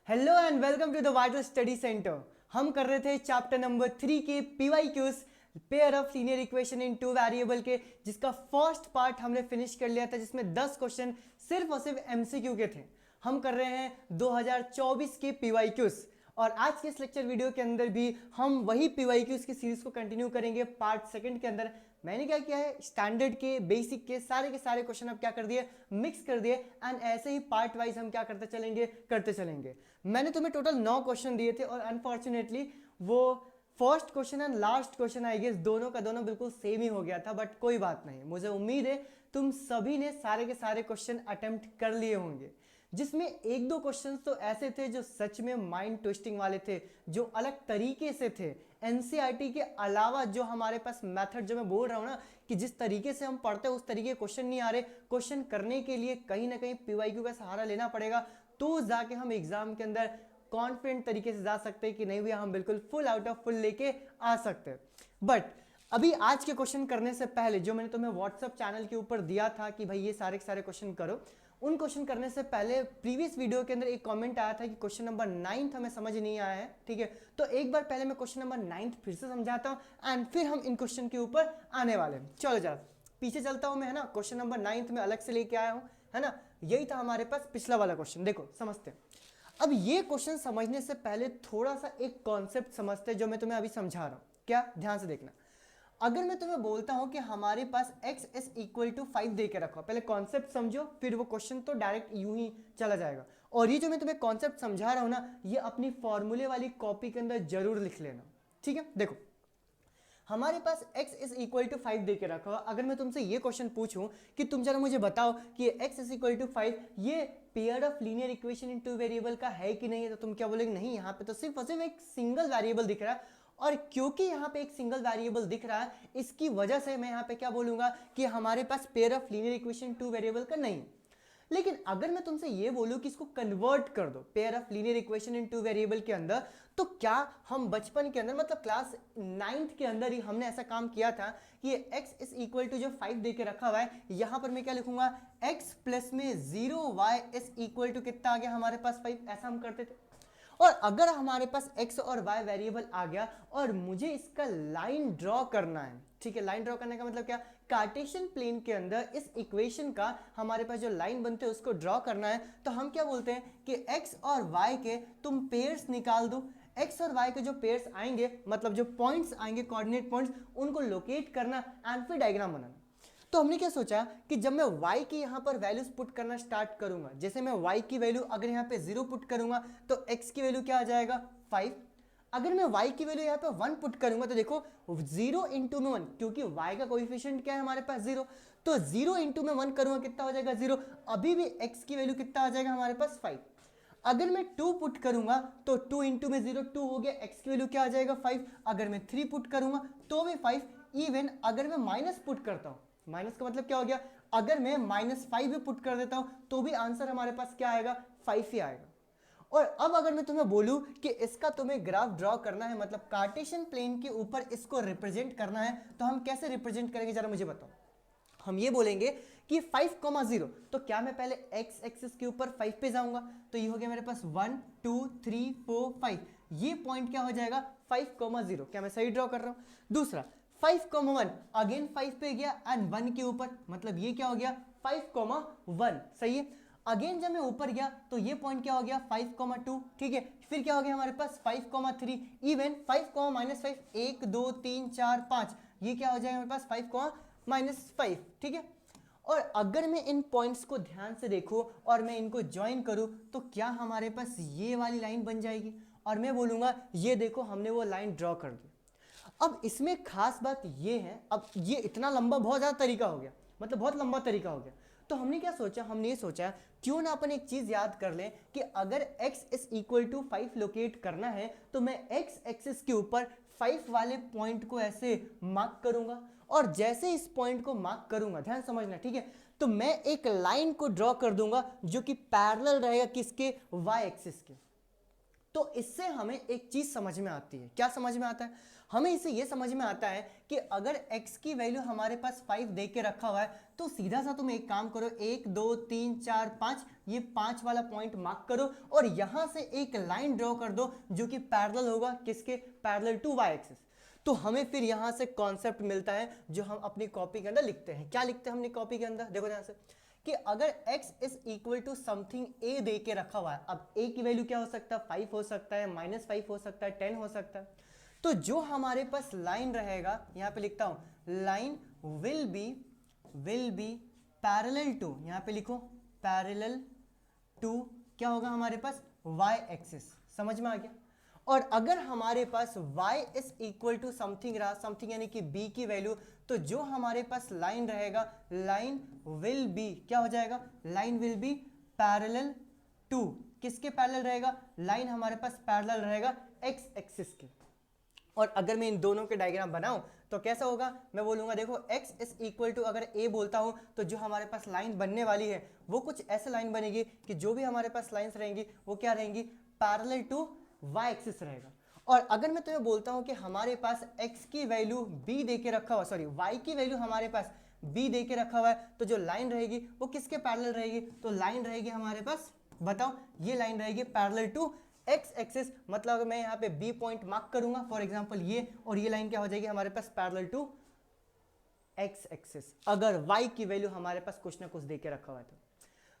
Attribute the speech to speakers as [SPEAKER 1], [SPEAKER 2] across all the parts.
[SPEAKER 1] Hello and welcome to the vital study centre. हम कर रहे थे चैप्टर नंबर 3 के PYQs, pair of linear equation in two variable के, जिसका फर्स्ट पार्ट हमने फिनिश कर लिया था, जिसमें 10 क्वेश्चन सिर्फ और सिर्फ MCQ के थे। हम कर रहे हैं 2024 के PYQs और आज के इस लेक्चर वीडियो के अंदर भी हम वही PYQs की सीरीज को कंटिन्यू करेंगे। पार्ट सेकंड के अंदर मैंने क्या किया है, स्टैंडर्ड के बेसिक के सारे क्वेश्चन अब क्या कर दिए, मिक्स कर दिए एंड ऐसे ही पार्ट वाइज हम क्या करते चलेंगे। मैंने तुम्हें टोटल 9 क्वेश्चन दिए थे और अनफॉर्चुनेटली वो first question and last question I guess दोनों का दोनों बिल्कुल सेम ही हो गया था, बट कोई बात नहीं। मुझे उम्मीद है तुम सभी ने सारे के सारे क्वेश्चन अटेम्प्ट कर लिए होंगे, जिसमें एक दो क्वेश्चंस तो ऐसे थे जो सच में माइंड ट्विस्टिंग वाले थे, जो अलग तरीके से थे। एनसीईआरटी के अलावा जो हमारे पास मेथड, जो मैं बोल रहा हूं ना कि जिस तरीके से हम पढ़ते हैं उस तरीके के क्वेश्चन नहीं आ रहे। क्वेश्चन करने के लिए कहीं ना कहीं PYQ का सहारा लेना पड़ेगा, तो जाके हम एग्जाम के अंदर कॉन्फिडेंट तरीके से जा सकते हैं कि नहीं भैया हम बिल्कुल फुल आउट ऑफ फुल लेके आ सकते हैं। बट अभी आज के क्वेश्चन करने से पहले जो मैंने तुम्हें व्हाट्सएप चैनल के ऊपर दिया था कि भाई ये सारे के सारे क्वेश्चन करो, उन क्वेश्चन करने से पहले प्रीवियस वीडियो के अंदर एक कमेंट आया था कि क्वेश्चन नंबर 9 हमें समझ नहीं आया है। ठीक है, तो एक बार पहले मैं क्वेश्चन नंबर 9 फिर से समझाता हूं एंड फिर हम इन क्वेश्चन के ऊपर आने वाले हैं। चलो जरा पीछे चलता हूं मैं, है ना। क्वेश्चन नंबर 9 में अलग से लेके आया हूं, है ना। यही था हमारे पास पिछला वाला क्वेश्चन। देखो समझते हैं। अब ये क्वेश्चन समझने से पहले थोड़ा सा एक कॉन्सेप्ट समझते हैं जो मैं तुम्हें अभी समझा रहा हूं। क्या, ध्यान से देखना। अगर मैं तुम्हें बोलता हूं कि हमारे पास x इज इक्वल टू 5 दे के रखो, पहले कॉन्सेप्ट समझो, फिर वो क्वेश्चन तो डायरेक्ट यूं ही चला जाएगा। और ये जो मैं तुम्हें कॉन्सेप्ट समझा रहा हूं ना, ये अपनी फॉर्मूले वाली कॉपी के अंदर जरूर लिख लेना। ठीक है, देखो हमारे पास x इज इक्वल टू 5 दे के रखा हुआ। अगर मैं तुमसे ये क्वेश्चन पूछूं कि तुम जरा मुझे बताओ कि x इज इक्वल टू 5 ये pair of linear equation in two variable का है कि नहीं है, तो तुम क्या बोलेगे, नहीं यहाँ पे तो सिर्फ और सिर्फ एक सिंगल वेरिएबल दिख रहा है। और क्योंकि यहाँ पे एक सिंगल वेरिएबल दिख रहा है, इसकी वजह से मैं यहाँ पे क्या बोलूंगा कि हमारे पास pair of linear equation two variable का नहीं। लेकिन अगर मैं तुमसे ये बोलूं कि इसको कन्वर्ट कर दो pair of linear equation in two variable के अंदर, तो क्या हम बचपन के अंदर, मतलब क्लास 9th के अंदर ही हमने ऐसा काम किया था कि ये x इज इक्वल टू जो 5 दे के रखा हुआ है, यहां पर मैं क्या लिखूंगा, x प्लस में 0y इज इक्वल टू कितना आ गया हमारे पास 5, ऐसा हम करते थे। और अगर हमारे पास x और y वेरिएबल आ गया और मुझे इसका लाइन ड्रॉ करना है, ठीक है, लाइन ड्रॉ करने का मतलब क्या, कार्टेशियन प्लेन के अंदर इस इक्वेशन का हमारे पास जो लाइन बनते हैं उसको ड्रॉ करना है, तो हम क्या बोलते हैं कि x और y के तुम पेयर्स निकाल दो। x और y के जो पेयर्स आएंगे, मतलब जो पॉइंट्स आएंगे, कोऑर्डिनेट पॉइंट्स, उनको लोकेट करना एंड फिर डायग्राम बनाना। तो हमने क्या सोचा कि जब मैं y की यहाँ पर वैल्यूज पुट करना स्टार्ट करूंगा, जैसे मैं y की वैल्यू अगर यहाँ पे 0 पुट करूंगा तो x की वैल्यू क्या आ जाएगा 5। अगर मैं y की वैल्यू यहाँ पे 1 पुट करूंगा तो देखो 0 इंटू में 1, क्योंकि y का कोएफिशिएंट क्या है हमारे पास 0, तो 0 इंटू में 1 करूंगा कितना हो जाएगा 0। अभी भी x की वैल्यू कितना आ जाएगा हमारे पास 5। अगर मैं 2 पुट करूंगा तो 2 इंटू में 0 2 हो गया, x की वैल्यू क्या आ जाएगा 5। अगर मैं 3 पुट करूंगा तो भी 5। इवन अगर मैं माइनस पुट करता हूं, माइनस का मतलब क्या हो गया, अगर मैं -5 भी पुट कर देता हूं तो भी आंसर हमारे पास क्या आएगा 5 ही आएगा। और अब अगर मैं तुम्हें बोलूं कि इसका तुम्हें ग्राफ ड्रॉ करना है, मतलब कार्टेशियन प्लेन के ऊपर इसको रिप्रेजेंट करना है, तो हम कैसे रिप्रेजेंट करेंगे जरा मुझे बताओ। हम ये बोलेंगे कि 5,0, तो क्या मैं पहले x एक्सिस के ऊपर 5 पे जाऊंगा, तो ये हो गया मेरे पास 1 2 3 4 5, ये पॉइंट क्या हो जाएगा 5,0। क्या मैं सही ड्रॉ कर रहा हूं। दूसरा 5,1, अगेन 5 पे गया एंड 1 के ऊपर, मतलब ये क्या हो गया 5,1, सही है। अगेन जब मैं ऊपर गया तो ये पॉइंट क्या हो गया 5,2, ठीक है। फिर क्या हो गया हमारे पास 5,3, इवन 5,-5, 1 2 3 4 5, ये क्या हो जाएगा हमारे पास 5,-5, ठीक है। और अगर मैं इन पॉइंट्स को ध्यान से देखूं और मैं इनको ज्वाइन करूं तो क्या हमारे पास ये वाली लाइन बन जाएगी, और मैं बोलूंगा ये देखो हमने वो लाइन ड्रॉ कर दी। अब इसमें खास बात ये है, अब ये इतना लंबा बहुत ज़्यादा तरीका हो गया, मतलब बहुत लंबा तरीका हो गया, तो हमने क्या सोचा, हमने ये सोचा क्यों ना अपन एक चीज़ याद कर लें कि अगर x is equal to 5 locate करना है तो मैं x एक्सिस के ऊपर 5 वाले पॉइंट को ऐसे मार्क करूंगा, और जैसे इस पॉइंट को मार्क करूंगा, ध्यान समझना, ठीक है, तो मैं एक लाइन को ड्रॉ कर दूंगा जो कि पैरेलल रहेगा किसके, y एक्सिस के। तो इससे हमें एक चीज समझ में आती है। क्या समझ में आता है? हमें इससे ये समझ में आता है कि अगर x की वैल्यू हमारे पास 5 दे के रखा हुआ है तो सीधा सा तुम एक काम करो, 1 2 3 4 5, ये 5 वाला पॉइंट मार्क करो और यहां से एक लाइन ड्रॉ कर दो जो कि पैरेलल होगा किसके? Parallel to y axis. तो हमें फिर यहां से कॉन्सेप्ट मिलता है जो हम अपनी कॉपी के अंदर लिखते हैं। क्या लिखते हैं हमने कॉपी के अंदर? देखो ध्यान से कि अगर x is equal to something a दे के रखा हुआ है, अब a की वैल्यू क्या हो सकता है? 5 हो सकता है, -5 हो सकता है, 10 हो सकता है। तो जो हमारे पास लाइन रहेगा, यहां पे लिखता हूं line will be parallel to, यहां पे लिखो पैरेलल टू क्या होगा हमारे पास? y axis. समझ में आ गया? और अगर हमारे पास y is equal to something रहा, समथिंग यानी कि b की वैल्यू, तो जो हमारे पास लाइन रहेगा, लाइन विल बी क्या हो जाएगा? Line will be parallel to, किसके पैरेलल रहेगा? लाइन हमारे पास पैरेलल रहेगा x एक्सिस के। और अगर मैं इन दोनों के डायग्राम बनाऊं तो कैसा होगा? मैं बोलूंगा देखो x इज इक्वल टू, अगर a बोलता हूं तो जो हमारे पास लाइन बनने वाली है वो कुछ ऐसे लाइन बनेगी कि जो भी हमारे पास लाइंस रहेंगी वो क्या रहेंगी? पैरेलल टू y एक्सिस रहेगा। और अगर मैं तुम्हें बोलता हूं कि हमारे पास x की वैल्यू b दे के रखा हुआ, सॉरी y की वैल्यू हमारे पास b दे के रखा हुआ है, तो जो लाइन रहेगी वो किसके पैरेलल रहेगी? तो लाइन रहेगी हमारे पास, बताओ, ये लाइन रहेगी पैरेलल टू x एक्सिस। मतलब अगर मैं यहाँ पे b पॉइंट मार्क करूंगा फॉर एग्जांपल ये, और ये लाइन क्या हो जाएगी हमारे पास? पैरेलल टू x एक्सिस, अगर y की वैल्यू हमारे पास कुछ ना कुछ दे के रखा हुआ है तो।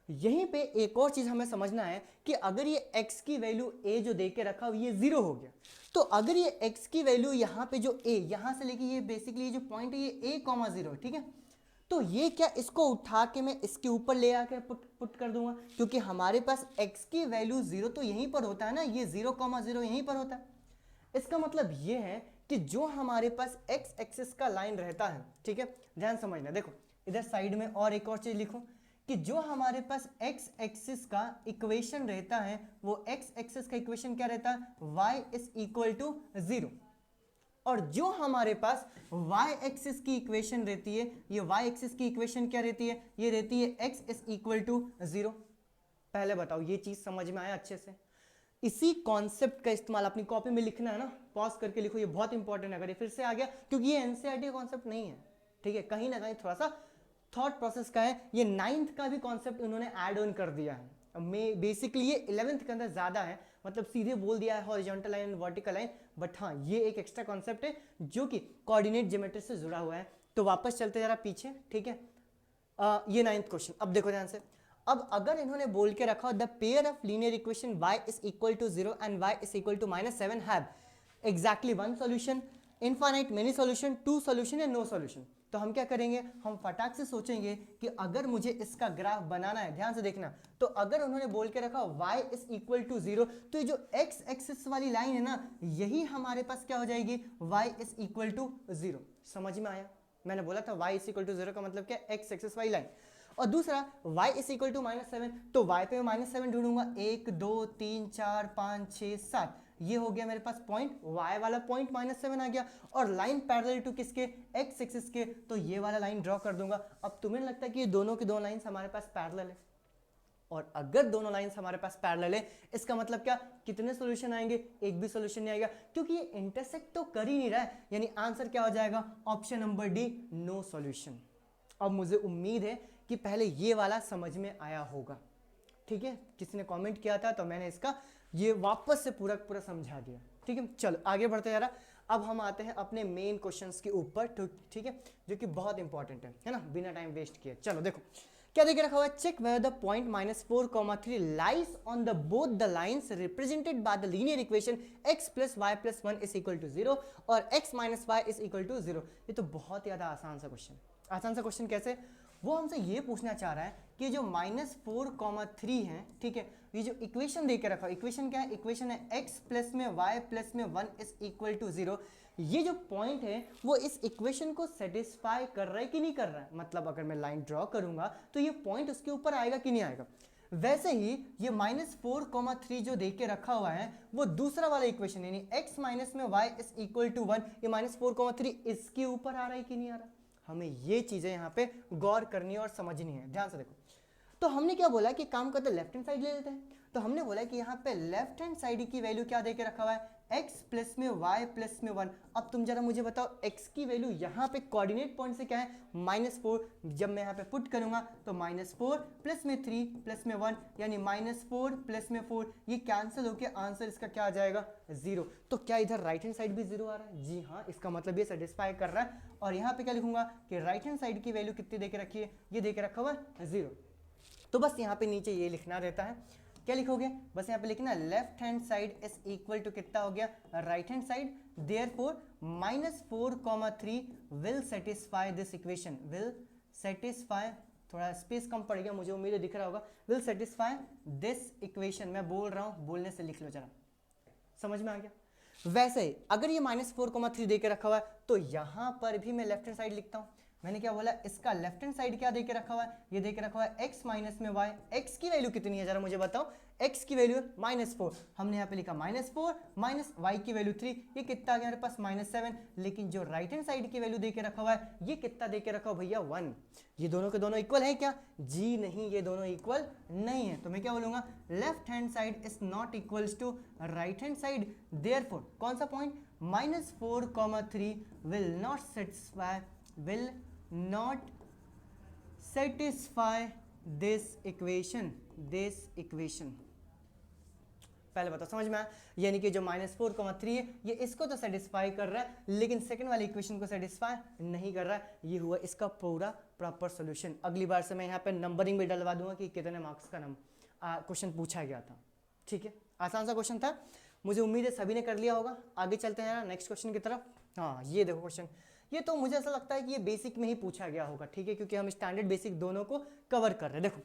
[SPEAKER 1] यहीं पे एक और चीज हमें समझना है कि अगर ये x की वैल्यू a जो दे के रखा हुआ ये 0 हो गया, तो अगर ये x की वैल्यू यहाँ पे जो a, यहां से लेके ये बेसिकली ये जो पॉइंट है ये a, 0, ठीक है, तो ये क्या, इसको उठा के मैं इसके ऊपर ले आके पुट कर दूंगा, क्योंकि हमारे पास x की वैल्यू 0 तो यहीं पर होता है ना, ये 0,0 यहीं पर होता है। इसका मतलब ये है कि जो हमारे पास x एक्सिस का लाइन रहता है, ठीक है, ध्यान समझना, देखो इधर साइड में और एक और चीज लिखो कि जो हमारे पास x एक्सिस का इक्वेशन रहता है वो x एक्सिस का इक्वेशन क्या रहता है? y is equal to 0। और जो हमारे पास y एक्सिस की इक्वेशन रहती है, ये y एक्सिस की इक्वेशन क्या रहती है? ये रहती है x इज इक्वल टू 0। पहले बताओ ये चीज समझ में आया अच्छे से? इसी कॉन्सेप्ट का इस्तेमाल अपनी कॉपी में लिखना है ना, पॉज करके लिखो, ये बहुत इंपॉर्टेंट है। अगर ये फिर से आ गया, क्योंकि ये एनसीईआरटी का कॉन्सेप्ट नहीं है, ठीक है, कहीं ना कहीं थोड़ा सा थॉट प्रोसेस का है, ये 9th का भी कॉन्सेप्ट उन्होंने ऐड ऑन कर दिया है। में बेसिकली ये 11th के अंदर ज्यादा है, मतलब सीधे बोल दिया है horizontal line and vertical line, but हाँ ये एक एक्स्ट्रा कॉन्सेप्ट है जो कि कोऑर्डिनेट ज्योमेट्री से जुड़ा हुआ है। तो वापस चलते जरा पीछे, ठीक है, ये 9th क्वेश्चन। अब देखो ध्यान से, अब अगर इन्होंने बोल के रखा the pair of linear equation y is equal to 0 and y is equal to -7 have exactly one solution, infinite many solution, two solution या नो सॉल्यूशन, तो हम क्या करेंगे? हम फटाक से सोचेंगे कि अगर मुझे इसका ग्राफ बनाना है, ध्यान से देखना, तो अगर उन्होंने बोल के रखा y इज इक्वल टू 0, तो ये जो x एक्सिस वाली लाइन है ना, यही हमारे पास क्या हो जाएगी? y is equal to 0। समझ में आया? मैंने बोला था y इज इक्वल टू 0 का मतलब क्या? x एक्सिस वाली लाइन। और दूसरा y इज इक्वल टू -7, तो y पे मैं -7 ढूंढूंगा, 1 2 3 4 5 6 7, ये हो गया मेरे पास पॉइंट, y वाला पॉइंट -7 आ गया, और लाइन पैरेलल टू किसके? x एक्सिस के, तो ये वाला लाइन ड्रॉ कर दूंगा। अब तुम्हें लगता है कि ये दोनों की दो लाइंस हमारे पास पैरेलल है, और अगर दोनों लाइंस हमारे पास पैरेलल है, इसका मतलब क्या? कितने सॉल्यूशन आएंगे? एक भी सॉल्यूशन नहीं आएगा, क्योंकि ये इंटरसेक्ट तो कर ही नहीं रहा है, यानी आंसर क्या हो जाएगा? Option number D, no solution. अब मुझे उम्मीद है कि पहले ये वाला समझ में आया होगा, ठीक है, किसी ने कमेंट किया था तो मैंने इसका ये वापस से पूरा पूरा समझा दिया, ठीक है। चलो आगे बढ़ते जा रहा, अब हम आते हैं अपने मेन क्वेश्चंस के ऊपर, ठीक है, जो कि बहुत इंपॉर्टेंट है ना, बिना टाइम वेस्ट किए। चलो देखो क्या देखे रखा हुआ है, check where the point -4,3 lies on the both the lines represented by the linear equation x + y + 1 is equal to 0 और x - y is equal to 0। ये तो बहुत ज्यादा आसान सा क्वेश्चन। आसान सा क्वेश्चन कैसे? वो हमसे ये पूछना चाह रहा है कि जो -4,3 है, ठीक है, ये जो इक्वेशन दे के रखा, इक्वेशन क्या है? इक्वेशन है x + में y + में 1 इज इक्वल टू 0। ये जो पॉइंट है वो इस इक्वेशन को सेटिस्फाई कर रहा है कि नहीं कर रहा है? मतलब अगर मैं लाइन ड्रॉ करूंगा तो ये पॉइंट उसके ऊपर आएगा कि नहीं आएगा? वैसे ही ये -4,3 जो दे के रखा हुआ है वो दूसरा वाला इक्वेशन, यानी x - में y इज इक्वल टू 1, ये -4,3 इसके ऊपर आ रहा है कि नहीं आ रहा? हमें ये चीजें यहाँ पे गौर करनी है और समझनी है। ध्यान से देखो, तो हमने क्या बोला कि काम करते लेफ्ट हैंड साइड ले लेते हैं, तो हमने बोला कि यहाँ पे लेफ्ट हैंड साइड की वैल्यू क्या दे के रखा हुआ है, x प्लस में y प्लस में 1। अब तुम जरा मुझे बताओ x की वैल्यू यहाँ पे कोऑर्डिनेट पॉइंट से क्या है, -4। जब मैं यहाँ पे पुट करूंगा तो -4 प्लस में 3 प्लस में 1 यानी -4 प्लस में 4, ये कैंसिल होकर आंसर इसका क्या आ जाएगा, 0। तो क्या इधर राइट हैंड साइड भी 0 आ रहा है, जी हाँ, इसका मतलब ये सेटिस्फाई कर रहा है। और यहाँ पे क्या लिखूंगा कि राइट हैंड साइड की वैल्यू कितनी दे के रखी है, ये दे के रखा हुआ है 0। तो बस यहाँ पे नीचे ये लिखना रहता है, क्या लिखोगे, बस यहाँ पे लिखना left hand side is equal to कितना हो गया, right hand side, therefore -4,3 will satisfy this equation, will satisfy, थोड़ा स्पेस कम पड़ गया, मुझे उम्मीद है दिख रहा होगा, विल सेटिस्फाई दिस इक्वेशन। मैं बोल रहा हूँ, बोलने से लिख लो जरा, समझ में आ गया। वैसे ही अगर ये -4,3 दे के रखा हुआ है तो यहाँ पर भी मैं लेफ्ट हैंड साइड लिखता हूँ। मैंने क्या बोला, इसका लेफ्ट हैंड साइड क्या देके रखा हुआ है, ये देके रखा हुआ है x माइनस में y। x की वैल्यू कितनी है जरा मुझे बताओ, x की वैल्यू -4, हमने यहाँ पे लिखा -4 माइनस y की वैल्यू 3, ये कितना आ गया हमारे पास -7। लेकिन जो राइट हैंड साइड की वैल्यू देके रखा हुआ है ये कितना देके रखा हुआ भैया, 1। ये दोनों के दोनों इक्वल है क्या, जी नहीं, ये दोनों इक्वल नहीं है। तो मैं क्या बोलूंगा, left hand side is not equals to right hand side, therefore कौन सा point, -4,3 will not satisfy, will not satisfy this equation, this equation। पहले बताओ समझ में आया, यानी कि जो -4,3 है ये इसको तो सेटिस्फाई कर रहा है लेकिन सेकंड वाली इक्वेशन को सेटिस्फाई नहीं कर रहा है। ये हुआ इसका पूरा प्रॉपर सॉल्यूशन। अगली बार से मैं यहाँ पे नंबरिंग भी डलवा दूंगा कि कितने मार्क्स का क्वेश्चन पूछा गया था। ठीक है, आसान सा क्वेश्चन था, मुझे उम्मीद है सभी ने कर लिया होगा। आगे चलते हैं नेक्स्ट क्वेश्चन की तरफ। हाँ, ये देखो क्वेश्चन, ये तो मुझे ऐसा लगता है कि ये बेसिक में ही पूछा गया होगा, ठीक है, क्योंकि हम स्टैंडर्ड बेसिक दोनों को कवर कर रहे हैं। देखो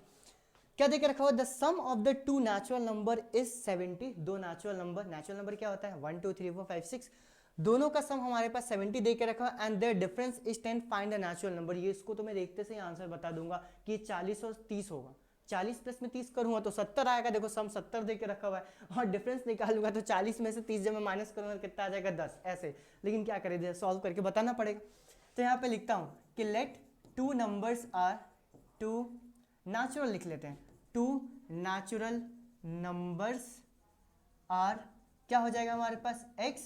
[SPEAKER 1] क्या देके रखा हुआ, the sum of the two natural number is 70। दो नेचुरल नंबर क्या होता है, 1 2 3 4 5 6, दोनों का सम हमारे पास 70 देके रखा है and their difference is 10, find the natural number. ये इसको तो मैं देखते से ही आंसर बता दूंगा कि 40 और 30 होगा। 40 प्लस में 30 करूंगा तो 70 आएगा, देखो सम 70 देके रखा हुआ है, और डिफरेंस निकालूंगा तो 40 में से 30 जब मैं माइनस करूंगा तो कितना आ जाएगा, 10, ऐसे। लेकिन क्या करें, सॉल्व करके बताना पड़ेगा। तो यहाँ पे लिखता हूँ कि let two numbers are, two natural लिख लेते हैं, टू नेचुरल नंबर्स आर, क्या हो जाएगा हमारे पास, x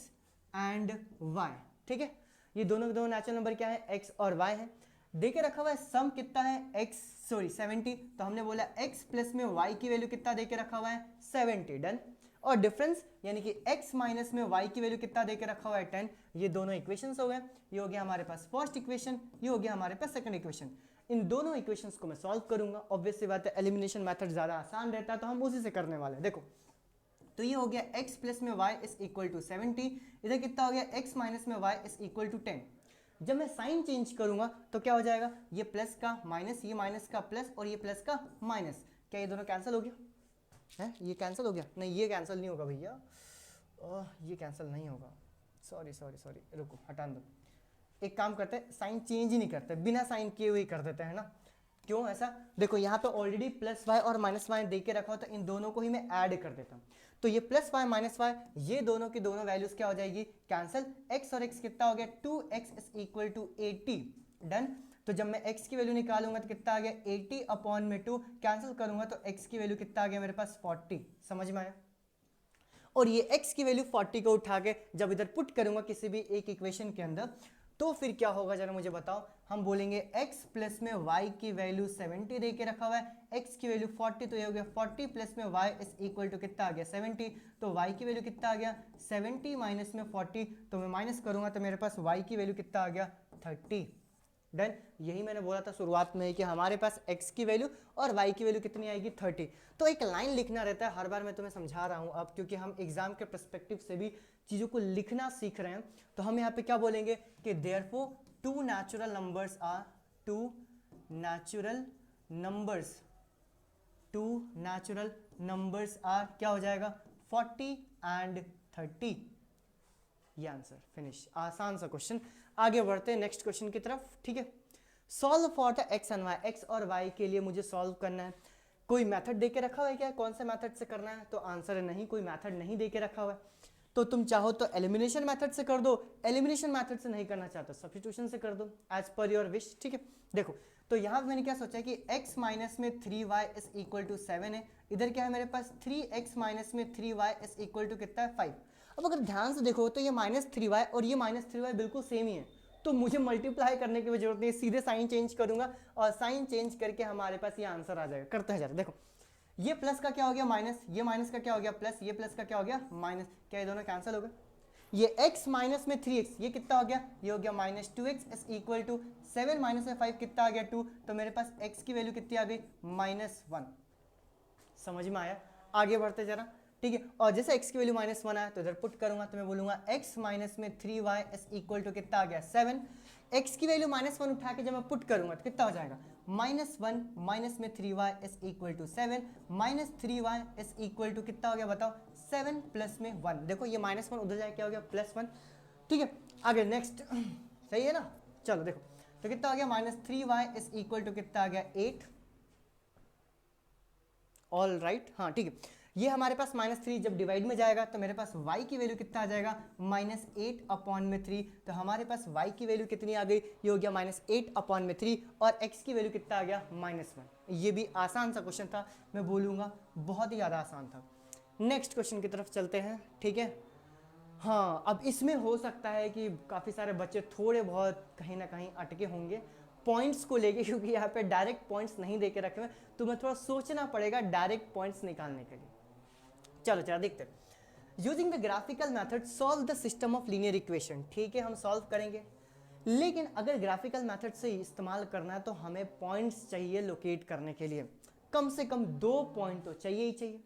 [SPEAKER 1] एंड y। ठीक है, ये दोनों के दोनों नेचुरल नंबर क्या है, x और y है। देके रखा हुआ है सम कितना है, 70, तो हमने बोला x प्लस में y की वैल्यू कितना देके रखा हुआ है, 70, डन। और डिफरेंस यानी कि x माइनस में y की वैल्यू कितना देके रखा हुआ है, 10। ये दोनों इक्वेशंस हो गए, ये हो गया हमारे पास फर्स्ट इक्वेशन, ये हो गया हमारे पास सेकंड इक्वेशन। इन दोनों इक्वेशंस को मैं सॉल्व करूंगा। ऑब्वियस सी बात है, एलिमिनेशन मेथड ज्यादा आसान रहता है तो हम उसी से करने वाले हैं। देखो तो ये हो गया x प्लस में y इज इक्वल टू 70, इधर कितना हो गया, x माइनस में y इज इक्वल टू 10। जब मैं साइन चेंज करूंगा तो क्या हो जाएगा, ये प्लस का माइनस, ये माइनस का प्लस और ये प्लस का माइनस, क्या ये दोनों कैंसिल हो गया है, ये कैंसिल हो गया, नहीं ये कैंसिल नहीं होगा भैया, ये कैंसिल नहीं होगा, सॉरी, रुको हटा दो। एक काम करते हैं, साइन चेंज ही नहीं करते, बिना साइन किए हुए कर देते हैं ना। क्यों ऐसा, देखो यहाँ पे ऑलरेडी प्लस वाई और माइनस वाई दे के रखा हो, तो इन दोनों को ही मैं ऐड कर देता हूँ। तो ये प्लस वाई माइनस वाई, ये दोनों की दोनों वैल्यूज क्या हो जाएगी, कैंसिल। x और x कितना हो गया, 2x is equal to 80, done. तो जब मैं x की वैल्यू निकालूंगा तो कितना आ गया, 80 अपॉन में 2, कैंसिल करूंगा तो x की वैल्यू कितना आ गया मेरे पास, 40। समझ में आया। और ये x की वैल्यू 40 को उठा के जब इधर पुट करूंगा किसी भी एक इक्वेशन के अंदर, तो फिर क्या होगा जरा मुझे बताओ। हम बोलेंगे x प्लस में y की वैल्यू 70 दे के रखा हुआ है, x की वैल्यू 40, तो ये हो गया 40 प्लस में y इज इक्वल टू कितना आ गया, 70। तो y की वैल्यू कितना आ गया, 70 माइनस में 40, तो मैं माइनस करूंगा तो मेरे पास y की वैल्यू कितना आ गया, 30, डन। यही मैंने बोला था शुरुआत में कि हमारे पास x की वैल्यू और y की वैल्यू कितनी आएगी, 30। तो एक लाइन लिखना रहता है, हर बार मैं तुम्हें समझा रहा हूं अब, क्योंकि हम एग्जाम के पर्सपेक्टिव से भी चीज़ों को लिखना सीख रहे हैं। तो हम यहाँ पे क्या बोलेंगे कि therefore two natural numbers are, two natural numbers are, क्या हो जाएगा, 40 एंड 30। ये आंसर, फिनिश। आसान सा क्वेश्चन। आगे बढ़ते हैं नेक्स्ट क्वेश्चन की तरफ। ठीक है, solve for the x and Y, X और वाई के लिए मुझे सॉल्व करना है। कोई मेथड दे के रखा हुआ है क्या, कौन से मेथड से करना है, तो आंसर है नहीं, कोई मेथड नहीं दे के रखा हुआ है। तो तुम चाहो तो एलिमिनेशन मेथड से कर दो, एलिमिनेशन मेथड से नहीं करना चाहते सब्स्टिट्यूशन से कर दो, एज पर योर विश। ठीक है, देखो तो यहाँ पे मैंने क्या सोचा है कि x माइनस में 3y इज इक्वल टू 7 है, इधर क्या है मेरे पास 3x माइनस में 3y इज इक्वल टू कितना है 5। अब अगर ध्यान से देखो तो ये -3y और ये -3y बिल्कुल सेम ही है, तो मुझे मल्टीप्लाई करने की जरूरत नहीं है, सीधे साइन चेंज करूंगा और साइन चेंज करके हमारे पास ये आंसर आ जाएगा। करते हैं जरा, देखो ये प्लस का क्या हो गया माइनस, ये माइनस का क्या हो गया प्लस, ये प्लस का क्या हो गया माइनस, क्या ये दोनों कैंसिल हो गए। ये x माइनस में 3x ये कितना हो गया, ये हो गया -2x is equal to 7 minus में 5 कितना आ गया 2, तो मेरे पास x की वैल्यू कितनी आ गई -1। समझ में आया, आगे बढ़ते जरा। ठीक है, और जैसे x की वैल्यू -1 आया तो इधर पुट करूंगा तो मैं बोलूंगा x माइनस में 3y इज इक्वल टू कितना आ गया 7। x की वैल्यू -1 उठा के जब मैं पुट करूंगा तो कितना हो जाएगा -1 माइनस में 3y is equal to 7, -3y is equal to कितना हो गया बताओ 7 प्लस में 1। देखो ये -1 उधर जाए क्या हो गया +1। ठीक है, आगे नेक्स्ट सही है ना, चलो देखो तो कितना हो गया -3y इज इक्वल टू कितना आ गया 8। ऑल राइट, हाँ ठीक है, ये हमारे पास -3 जब डिवाइड में जाएगा तो मेरे पास y की वैल्यू कितना आ जाएगा -8/3, तो हमारे पास y की वैल्यू कितनी आ गई, ये हो गया -8/3 और x की वैल्यू कितना आ गया -1। ये भी आसान सा क्वेश्चन था, मैं बोलूँगा बहुत ही ज़्यादा आसान था। नेक्स्ट क्वेश्चन की तरफ चलते हैं। ठीक है, हाँ अब इसमें हो सकता है कि काफ़ी सारे बच्चे थोड़े बहुत कहीं ना कहीं अटके होंगे पॉइंट्स को लेके, क्योंकि यहाँ पे डायरेक्ट पॉइंट्स नहीं देके रखे हुए, तो मैं थोड़ा सोचना पड़ेगा डायरेक्ट पॉइंट्स निकालने के लिए। चलो चलो देखते हैं। Using the graphical method solve the system of linear equation. ठीक है, हम सॉल्व करेंगे, लेकिन अगर ग्राफिकल मेथड से इस्तेमाल करना है तो हमें पॉइंट्स चाहिए लोकेट करने के लिए, कम से कम 2 पॉइंट तो चाहिए ही चाहिए।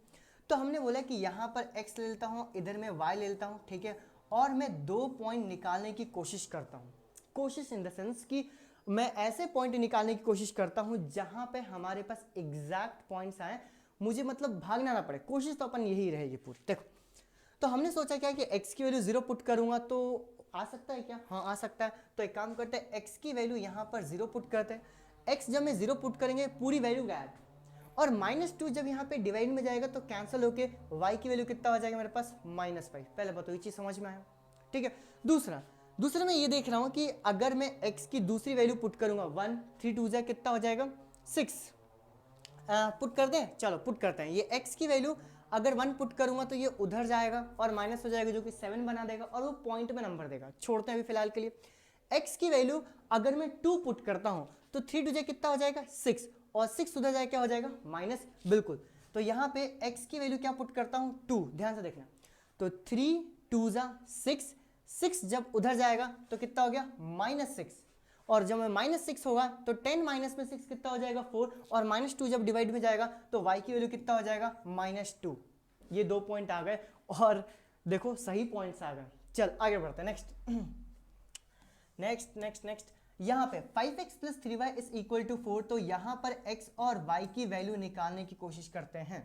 [SPEAKER 1] तो हमने बोला कि यहाँ पर x ले लेता हूँ, इधर मैं y ले लेता हूँ। ठीक है, और मैं 2 पॉइंट निकालने की कोशिश करता हूँ, कोशिश इन द सेंस कि मैं ऐसे पॉइंट निकालने की कोशिश करता हूँ जहाँ पे हमारे पास एग्जैक्ट पॉइंट्स आए, मुझे मतलब भागना ना पड़े, कोशिश तो अपन यही रहेगी पूरी। देखो तो हमने सोचा क्या कि x की वैल्यू 0 पुट करूंगा तो आ सकता है क्या, हाँ आ सकता है। तो एक काम करते हैं, x की वैल्यू यहाँ पर 0 पुट करते हैं, x जब मैं 0 पुट करेंगे पूरी वैल्यू गायब, और -2 जब यहाँ पे डिवाइड में जाएगा तो कैंसिल होके y की वैल्यू कितना हो जाएगा मेरे पास -5। पहले बताओ ये चीज़ समझ में आया। ठीक है, दूसरा मैं ये देख रहा हूँ कि अगर मैं x की दूसरी वैल्यू पुट करूंगा 1 3 2 जा कितना हो जाएगा 6। पुट करते हैं, चलो पुट करते हैं। ये x की वैल्यू अगर 1 पुट करूंगा तो ये उधर जाएगा और माइनस हो जाएगा जो कि 7 बना देगा और वो पॉइंट में नंबर देगा। छोड़ते हैं अभी फिलहाल के लिए। x की वैल्यू अगर मैं 2 पुट करता हूं तो 3 2 कितना हो जाएगा 6, और 6 उधर जाए क्या हो जाएगा माइनस, बिल्कुल। तो यहाँ पे x की वैल्यू क्या पुट करता हूँ 2, ध्यान से देखना। तो 3 2 6, 6 जब उधर जाएगा तो कितना हो गया -6, और जब -6 होगा तो 10 माइनस में 6 कितना हो जाएगा 4, और -2 जब डिवाइड में जाएगा तो y की वैल्यू कितना हो जाएगा -2। ये 2 पॉइंट आ गए और देखो सही पॉइंट्स आ गए। चल आगे बढ़ते हैं। नेक्स्ट यहाँ पे 5x + 3y is equal to 4, तो यहाँ पर x और y की वैल्यू निकालने की कोशिश करते हैं।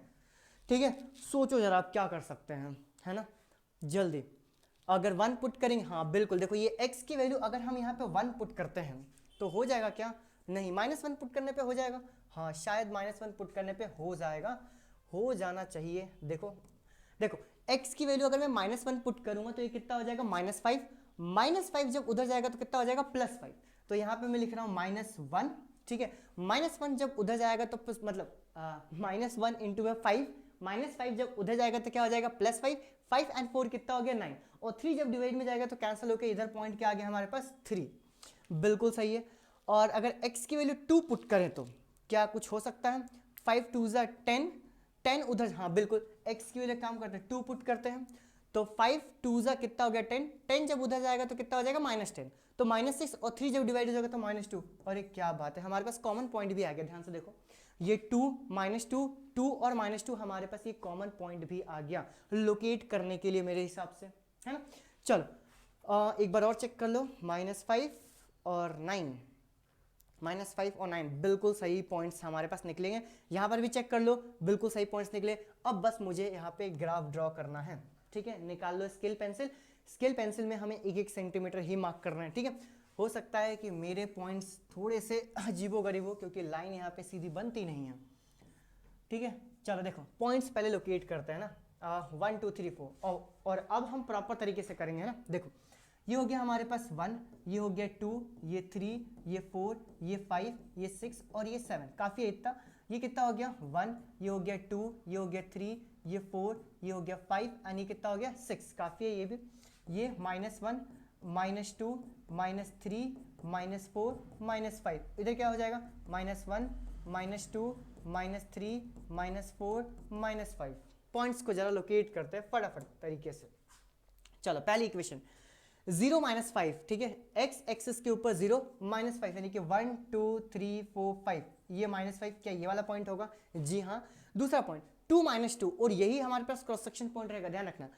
[SPEAKER 1] ठीक है, सोचो जरा आप क्या कर सकते हैं, है ना, जल्दी। अगर 1 पुट करेंगे, हाँ बिल्कुल, देखो ये x की वैल्यू अगर हम यहाँ पे 1 पुट करते हैं तो हो जाएगा क्या, नहीं -1 पुट करने पे हो जाएगा, हाँ शायद -1 पुट करने पे हो जाएगा, हो जाना चाहिए। देखो x की वैल्यू अगर मैं -1 पुट करूंगा तो ये कितना हो जाएगा -5 जब उधर जाएगा तो कितना हो जाएगा +5। तो यहाँ पे मैं लिख रहा हूँ -1। ठीक है, -1 जब उधर जाएगा तो मतलब -1 इंटू 5, -5 जब उधर जाएगा तो क्या हो जाएगा +5, 5 और 4 कितना हो गया 9, और 3 जब डिवाइड में जाएगा तो कैंसिल होकर इधर पॉइंट क्या आ गया हमारे पास 3, बिल्कुल सही है। और अगर x की वैल्यू 2 पुट करें तो क्या कुछ हो सकता है, 5 2 10 उधर, हाँ बिल्कुल, x की वैल्यू काम करते हैं 2 पुट करते हैं तो 5 2 कितना हो गया 10 जब उधर जाएगा तो कितना हो जाएगा -10, तो -6 और 3 जब डिवाइड हो जाएगा तो -2। और एक क्या बात है, हमारे पास कॉमन पॉइंट भी आ गया, ध्यान से देखो ये 2 -2 और -2 हमारे पास ये कॉमन पॉइंट भी आ गया लोकेट करने के लिए मेरे हिसाब से, है ना। चलो एक बार और चेक कर लो, -5 और 9, -5 और 9 बिल्कुल सही पॉइंट्स हमारे पास निकलेंगे। यहाँ पर भी चेक कर लो, बिल्कुल सही पॉइंट्स निकले। अब बस मुझे यहाँ पे ग्राफ ड्रॉ करना है। ठीक है, निकाल लो स्केल पेंसिल में हमें 1-1 सेंटीमीटर ही मार्क करना है। ठीक है, हो सकता है कि मेरे पॉइंट्स थोड़े से अजीबोगरीब हो क्योंकि लाइन यहाँ पे सीधी बनती नहीं है। ठीक है, चलो देखो पॉइंट्स पहले लोकेट करते हैं ना। 1 2 3 4 और अब हम प्रॉपर तरीके से करेंगे ना। देखो ये हो गया हमारे पास 1, ये हो गया 2, ये 3, ये 4, ये 5, ये 6 और ये 7। काफ़ी है इतना। ये कितना हो गया 1, ये हो गया 2, ये हो गया 3, ये 4, ये हो गया 5 एंड ये कितना हो गया 6। काफ़ी है ये भी। ये -1, -2, -3, -4, -5। इधर क्या हो जाएगा -1, -2, -3, -4, -5। पॉइंट्स को जरा लोकेट करते हैं फटाफट तरीके से। चलो पहली इक्वेशन 0 -5, ठीक है। x एक्सिस के ऊपर 0 -5 यानी कि 1 2 3 4 5। ये -5 क्या ये वाला पॉइंट होगा? जी हाँ। दूसरा पॉइंट 2 -2 और यही हमारे पास क्रॉस सेक्शन पॉइंट रहेगा, ध्यान रखना।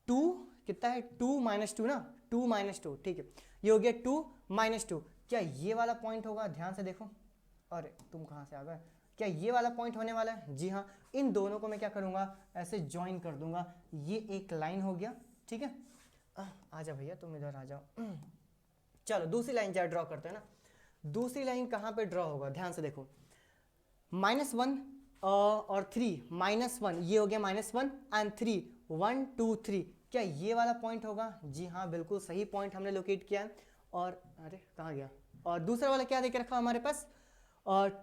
[SPEAKER 1] 2 कितना है 2 -2 ना, 2 -2, ठीक है। ये हो गया 2 -2। क्या ये वाला पॉइंट होगा? ध्यान से देखो। अरे तुम कहाँ से आ गए? क्या ये वाला पॉइंट होने वाला है? जी हाँ। इन दोनों को मैं क्या करूँगा, ऐसे ज्वाइन कर दूंगा। ये एक लाइन हो गया, ठीक है। आ जा भैया तुम इधर आ जाओ। चलो दूसरी लाइन क्या ड्रॉ करते हैं ना। दूसरी लाइन कहाँ पे ड्रॉ होगा? ध्यान से देखो। -1 और 3, -1 ये हो गया -1 एंड 3, 1 2 3। क्या ये वाला पॉइंट होगा? जी हाँ बिल्कुल सही पॉइंट हमने लोकेट किया है। और अरे कहाँ गया? और दूसरा वाला क्या देके रखा हमारे पास?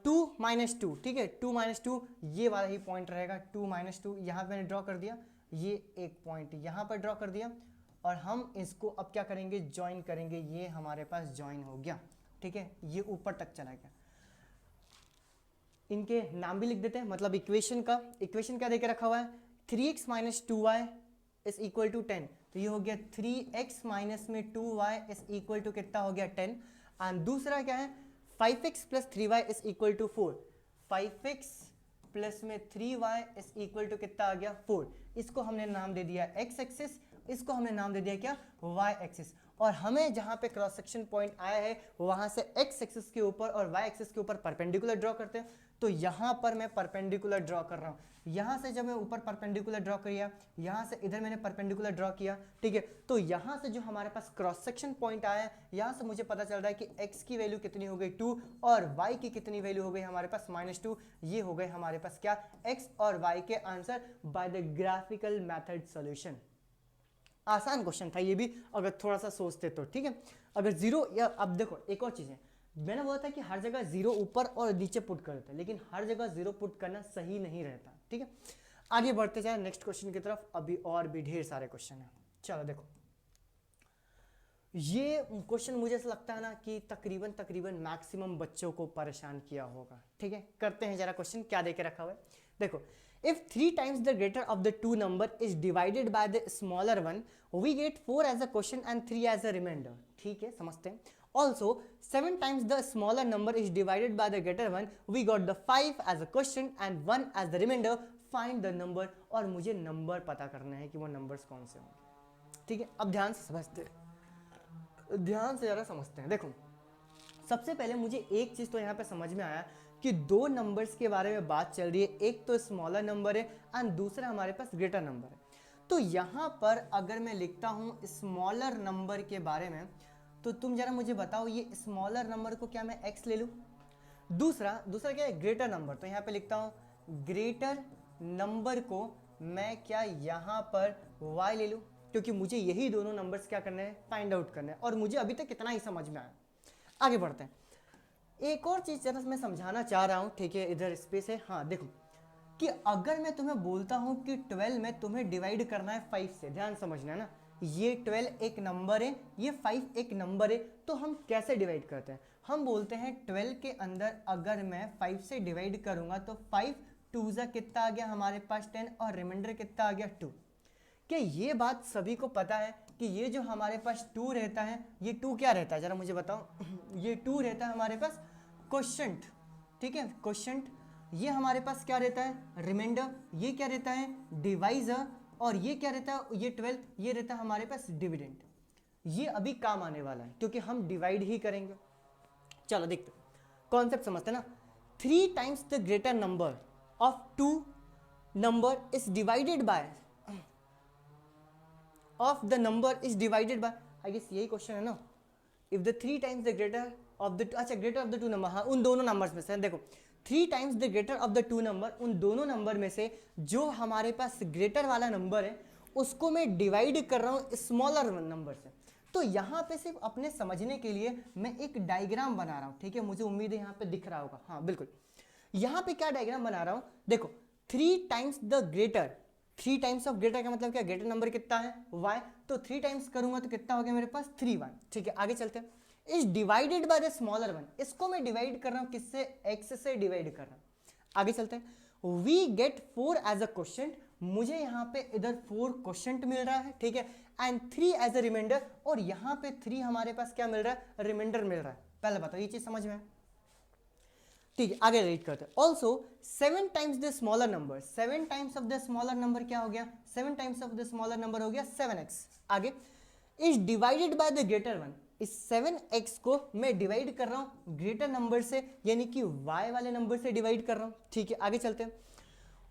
[SPEAKER 1] 2 -2, ठीक है। 2 -2 ये वाला ही पॉइंट रहेगा। 2 -2 यहाँ पे मैंने ड्रॉ कर दिया। ये एक पॉइंट यहाँ पर ड्रॉ कर दिया और हम इसको अब क्या करेंगे, ज्वाइन करेंगे। ये हमारे पास ज्वाइन हो गया, ठीक है। ये ऊपर तक चला गया। इनके नाम भी लिख देते हैं, मतलब इक्वेशन क्या देके रखा हुआ है? 3x - 2y is equal to 10। तो ये हो गया 3x माइनस में 2y इज इक्वल टू कितना हो गया 10। एंड दूसरा क्या है 5x + 3y is equal to 4। 5x plus में 3y इज इक्वल टू कितना आ गया 4। इसको हमने नाम दे दिया x एक्सिस, इसको हमने नाम दे दिया क्या y एक्सिस। और हमें जहां पे क्रॉस सेक्शन पॉइंट आया है वहां से x एक्सिस के ऊपर और y एक्सिस के ऊपर परपेंडिकुलर ड्रॉ करते हैं। तो यहां पर मैं परपेंडिकुलर ड्रॉ कर रहा हूं। यहां से जब मैं ऊपर परपेंडिकुलर ड्रॉ किया, यहां से इधर मैंने परपेंडिकुलर ड्रॉ किया, ठीक है। तो यहां से जो हमारे पास क्रॉस सेक्शन पॉइंट आया है, यहां से मुझे पता चल रहा है कि x की वैल्यू कितनी हो गई 2 और y की कितनी वैल्यू हो गई हमारे पास -2। ये हो गए हमारे पास क्या x और y के answer by the graphical method solution. आसान क्वेश्चन था ये भी अगर थोड़ा सा सोचते तो, ठीक है। अगर जीरो या अब देखो एक और चीज है, मैंने बोला था कि हर जगह जीरो ऊपर और नीचे पुट करते हैं, लेकिन हर जगह जीरो पुट करना सही नहीं रहता, ठीक है। आगे बढ़ते जाए नेक्स्ट क्वेश्चन की तरफ। अभी और भी ढेर सारे क्वेश्चन हैं। चलो देखो ये क्वेश्चन मुझे ऐसा लगता है ना कि तकरीबन मैक्सिमम बच्चों को परेशान किया होगा, ठीक है। करते हैं जरा क्वेश्चन क्या देके रखा हुआ है। देखो if 3 times the greater of the two number is divided by the smaller one, we get 4 as a quotient and 3 as a remainder। ठीक है समझते हैं। Also 7 times the smaller number is divided by the greater one, we got the 5 as a quotient and 1 as the remainder। find the number। और मुझे number पता करना है कि वो नंबर्स कौन से होंगे, ठीक है। अब ध्यान से समझते हैं, ध्यान से जरा समझते हैं। देखो सबसे पहले मुझे एक चीज तो यहाँ पे समझ में आया कि दो नंबर्स के बारे में बात चल रही है। एक तो स्मॉलर नंबर है एंड दूसरा हमारे पास ग्रेटर नंबर है। तो यहाँ पर अगर मैं लिखता हूँ स्मॉलर नंबर के बारे में, तो तुम जरा मुझे बताओ ये स्मॉलर नंबर को क्या मैं x ले लूँ? दूसरा क्या है ग्रेटर नंबर। तो यहाँ पे लिखता हूँ ग्रेटर नंबर को मैं क्या यहाँ पर y ले लूँ, क्योंकि मुझे यही दोनों नंबर्स क्या करने हैं फाइंड आउट करने हैं। और मुझे अभी तक इतना ही समझ में आया। आगे बढ़ते हैं। एक और चीज जरा मैं समझाना चाह रहा हूं, ठीक है। इधर स्पेस है। हाँ देखो कि अगर मैं तुम्हें बोलता हूं कि 12 में तुम्हें डिवाइड करना है 5 से, ध्यान समझना है ना। ये 12 एक नंबर है, ये 5 एक नंबर है, तो हम कैसे डिवाइड करते हैं? हम बोलते हैं 12 के अंदर अगर मैं 5 से डिवाइड करूंगा तो 5 2 जा कितना आ गया हमारे पास 10 और रिमाइंडर कितना आ गया 2। क्या ये बात सभी को पता है कि ये जो हमारे पास 2 रहता है, ये 2 क्या रहता है जरा मुझे बताओ। ये 2 रहता है हमारे पास क्वोशंट, ठीक है क्वोशंट। ये हमारे पास क्या रहता है रिमाइंडर, ये क्या रहता है डिवाइजर, और ये क्या रहता है ये 12 ये रहता है हमारे पास डिविडेंड। ये अभी काम आने वाला है क्योंकि हम डिवाइड ही करेंगे। चलो देखते कॉन्सेप्ट समझते ना। 3 times the greater number of 2 number is divided by of the number is divided by, I guess यही क्वेश्चन है ना। if the 3 times the greater of the, अच्छा greater of the two number, हाँ उन दोनों numbers में से देखो 3 times the greater of the to number, उन दोनों नंबर में से जो हमारे पास ग्रेटर वाला नंबर है उसको मैं डिवाइड कर रहा हूँ स्मॉलर नंबर से। तो यहाँ पे सिर्फ अपने समझने के लिए मैं एक डायग्राम बना रहा हूँ, ठीक है, मुझे उम्मीद है यहाँ पे दिख रहा होगा, हाँ बिल्कुल। यहाँ पे क्या डायग्राम बना रहा हूँ, देखो 3 times the greater, 3 times of greater का मतलब क्या, ग्रेटर नंबर कितना है y, तो 3 टाइम्स करूंगा तो कितना हो गया मेरे पास 3y, ठीक है। आगे चलते हैं, is divided by the smaller one, इसको मैं डिवाइड कर रहा हूँ किससे, x से डिवाइड कर रहा हूँ। आगे चलते हैं, we get 4 as a question, मुझे यहाँ पे इधर 4 क्वेश्चन मिल रहा है, ठीक है, एंड 3 एज अ रिमाइंडर, और यहाँ पे 3 हमारे पास क्या मिल रहा है, रिमाइंडर मिल रहा है। पहले बताओ ये चीज समझ में, ठीक है। आगे रीड करते हैं, also 7 times the smaller number, 7 times of the smaller number क्या हो गया, 7 times of the smaller number हो गया 7x। आगे is divided by the greater one, इस 7x को मैं डिवाइड कर रहा हूं ग्रेटर नंबर से, यानी कि y वाले नंबर से डिवाइड कर रहा हूं, ठीक है। आगे चलते हैं,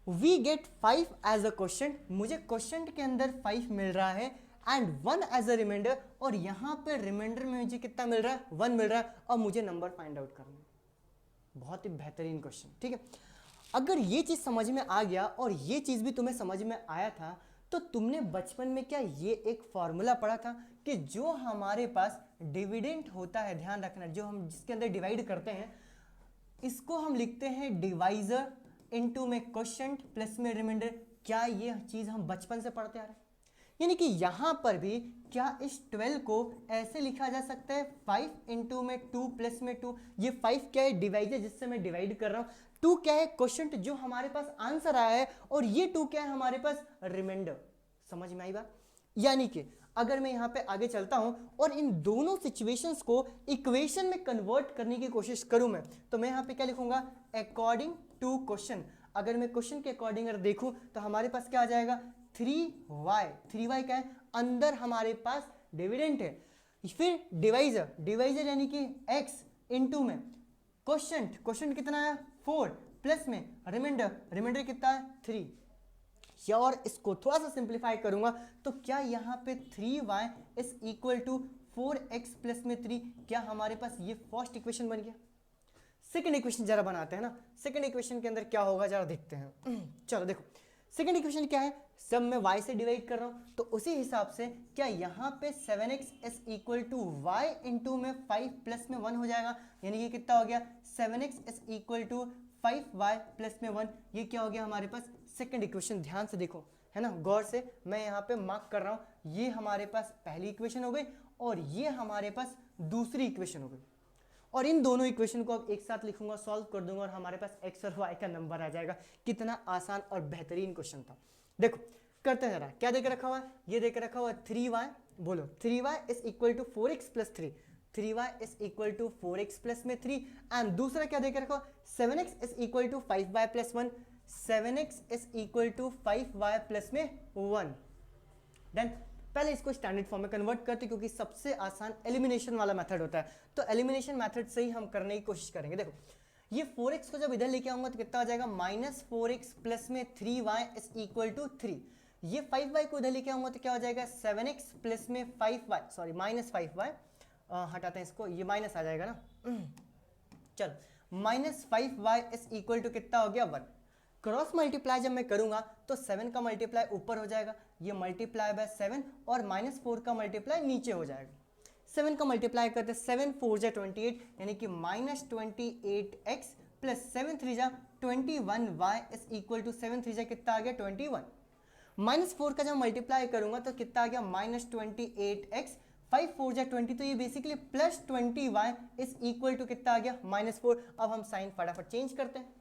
[SPEAKER 1] we get 5 as a question, मुझे क्वेश्चन के अंदर 5 मिल रहा है, एंड 1 एज अ रिमाइंडर, और यहां पे रिमाइंडर में मुझे कितना मिल रहा है, 1 मिल रहा है, और मुझे नंबर फाइंड आउट करना है। बहुत ही बेहतरीन क्वेश्चन, ठीक है। अगर ये चीज समझ में आ गया और ये चीज भी तुम्हें समझ में आया था, तो तुमने बचपन में क्या ये एक फॉर्मूला पढ़ा था कि जो हमारे पास डिविडेंड होता है, ध्यान रखना, जो हम जिसके अंदर डिवाइड करते हैं, इसको हम लिखते हैं डिवाइजर इनटू में क्वोशिएंट प्लस में रिमाइंडर। क्या ये चीज हम बचपन से पढ़ते आ रहे हैं? यानी कि यहां पर भी क्या इस 12 को ऐसे लिखा जा सकता है 5 इंटू में 2 प्लस में 2, ये 5 क्या है, डिवाइजर जिससे मैं डिवाइड कर रहा हूं, 2 क्या है, क्वोशिएंट जो हमारे पास आंसर आया है, और ये 2 क्या है हमारे पास, रिमाइंडर। समझ में आई बात? यानी कि अगर मैं यहां पे आगे चलता हूं और इन दोनों सिचुएशंस को इक्वेशन में कन्वर्ट करने की कोशिश करूं मैं, तो मैं यहां पे क्या लिखूंगा, अकॉर्डिंग टू क्वेश्चन। अगर मैं क्वेश्चन के अकॉर्डिंग अगर देखूं तो हमारे पास क्या आ जाएगा, 3y, 3y क्या है, अंदर हमारे पास डिविडेंड है, फिर डिवाइजर, डिवाइजर यानी कि x इनटू में क्वोशिएंट, क्वोशिएंट कितना है 4, प्लस में रिमाइंडर, रिमाइंडर कितना है 3। या और इसको थोड़ा सा सिंप्लीफाई करूंगा तो क्या यहाँ पे 3y is equal to 4x plus में 3, क्या हमारे पास ये फर्स्ट इक्वेशन बन गया। सेकंड इक्वेशन जरा बनाते हैं ना, सेकंड इक्वेशन के अंदर क्या होगा जरा देखते हैं। चलो देखो, सेकंड इक्वेशन क्या है, सब मैं y से डिवाइड कर रहा हूं, तो उसी हिसाब से क्या यहाँ पे 7x is equal to y into में 5 प्लस में 1 हो जाएगा, यानी कि कितना हो गया, 7x is equal to 5y plus में 1, ये क्या हो गया हमारे पास सेकंड इक्वेशन। ध्यान से देखो, है ना, गौर से मैं यहाँ पे मार्क कर रहा हूँ, ये हमारे पास पहली इक्वेशन हो गई और ये हमारे पास दूसरी इक्वेशन हो गई, और इन दोनों इक्वेशन को अब एक साथ लिखूंगा, सॉल्व कर दूंगा और हमारे पास x और y का नंबर आ जाएगा। कितना आसान और बेहतरीन क्वेश्चन था। देखो करते हैं जरा, क्या देकर रखा हुआ है, ये देकर रखा हुआ है 3y, बोलो 3y is equal to 4x plus 3, 3y is equal to 4x plus में 3, एंड दूसरा क्या देकर रखा हुआ, 7x is equal to 5y plus 1, 7x is equal to 5y plus में 1। देन पहले इसको स्टैंडर्ड फॉर्म में कन्वर्ट करते, क्योंकि सबसे आसान एलिमिनेशन वाला मेथड होता है, तो एलिमिनेशन मेथड से ही हम करने की कोशिश करेंगे। देखो ये 4x को जब इधर लेके आऊंगा तो कितना आ जाएगा, -4x प्लस में 3y इज इक्वल टू 3, ये 5y को इधर लेके आऊंगा तो क्या हो जाएगा, 7x प्लस में 5y, सॉरी -5y, हटाते हैं इसको, ये माइनस आ जाएगा ना, चलो -5y इज इक्वल टू कितना हो गया 1। क्रॉस मल्टीप्लाई जब मैं करूंगा तो 7 का मल्टीप्लाई ऊपर हो जाएगा, ये मल्टीप्लाई बाय 7, और -4 का मल्टीप्लाई नीचे हो जाएगा। 7 का मल्टीप्लाई करते 7 4 जा 28, यानी कि -28x प्लस 7 3 जा 21y इज इक्वल टू 7 3 जा कितना आ गया 21। -4 का जब मल्टीप्लाई करूंगा तो कितना आ गया, -28x, 5 4 जा 20, तो ये basically plus 20y is equal to कितना आ गया -4। अब हम साइन फटाफट चेंज करते हैं,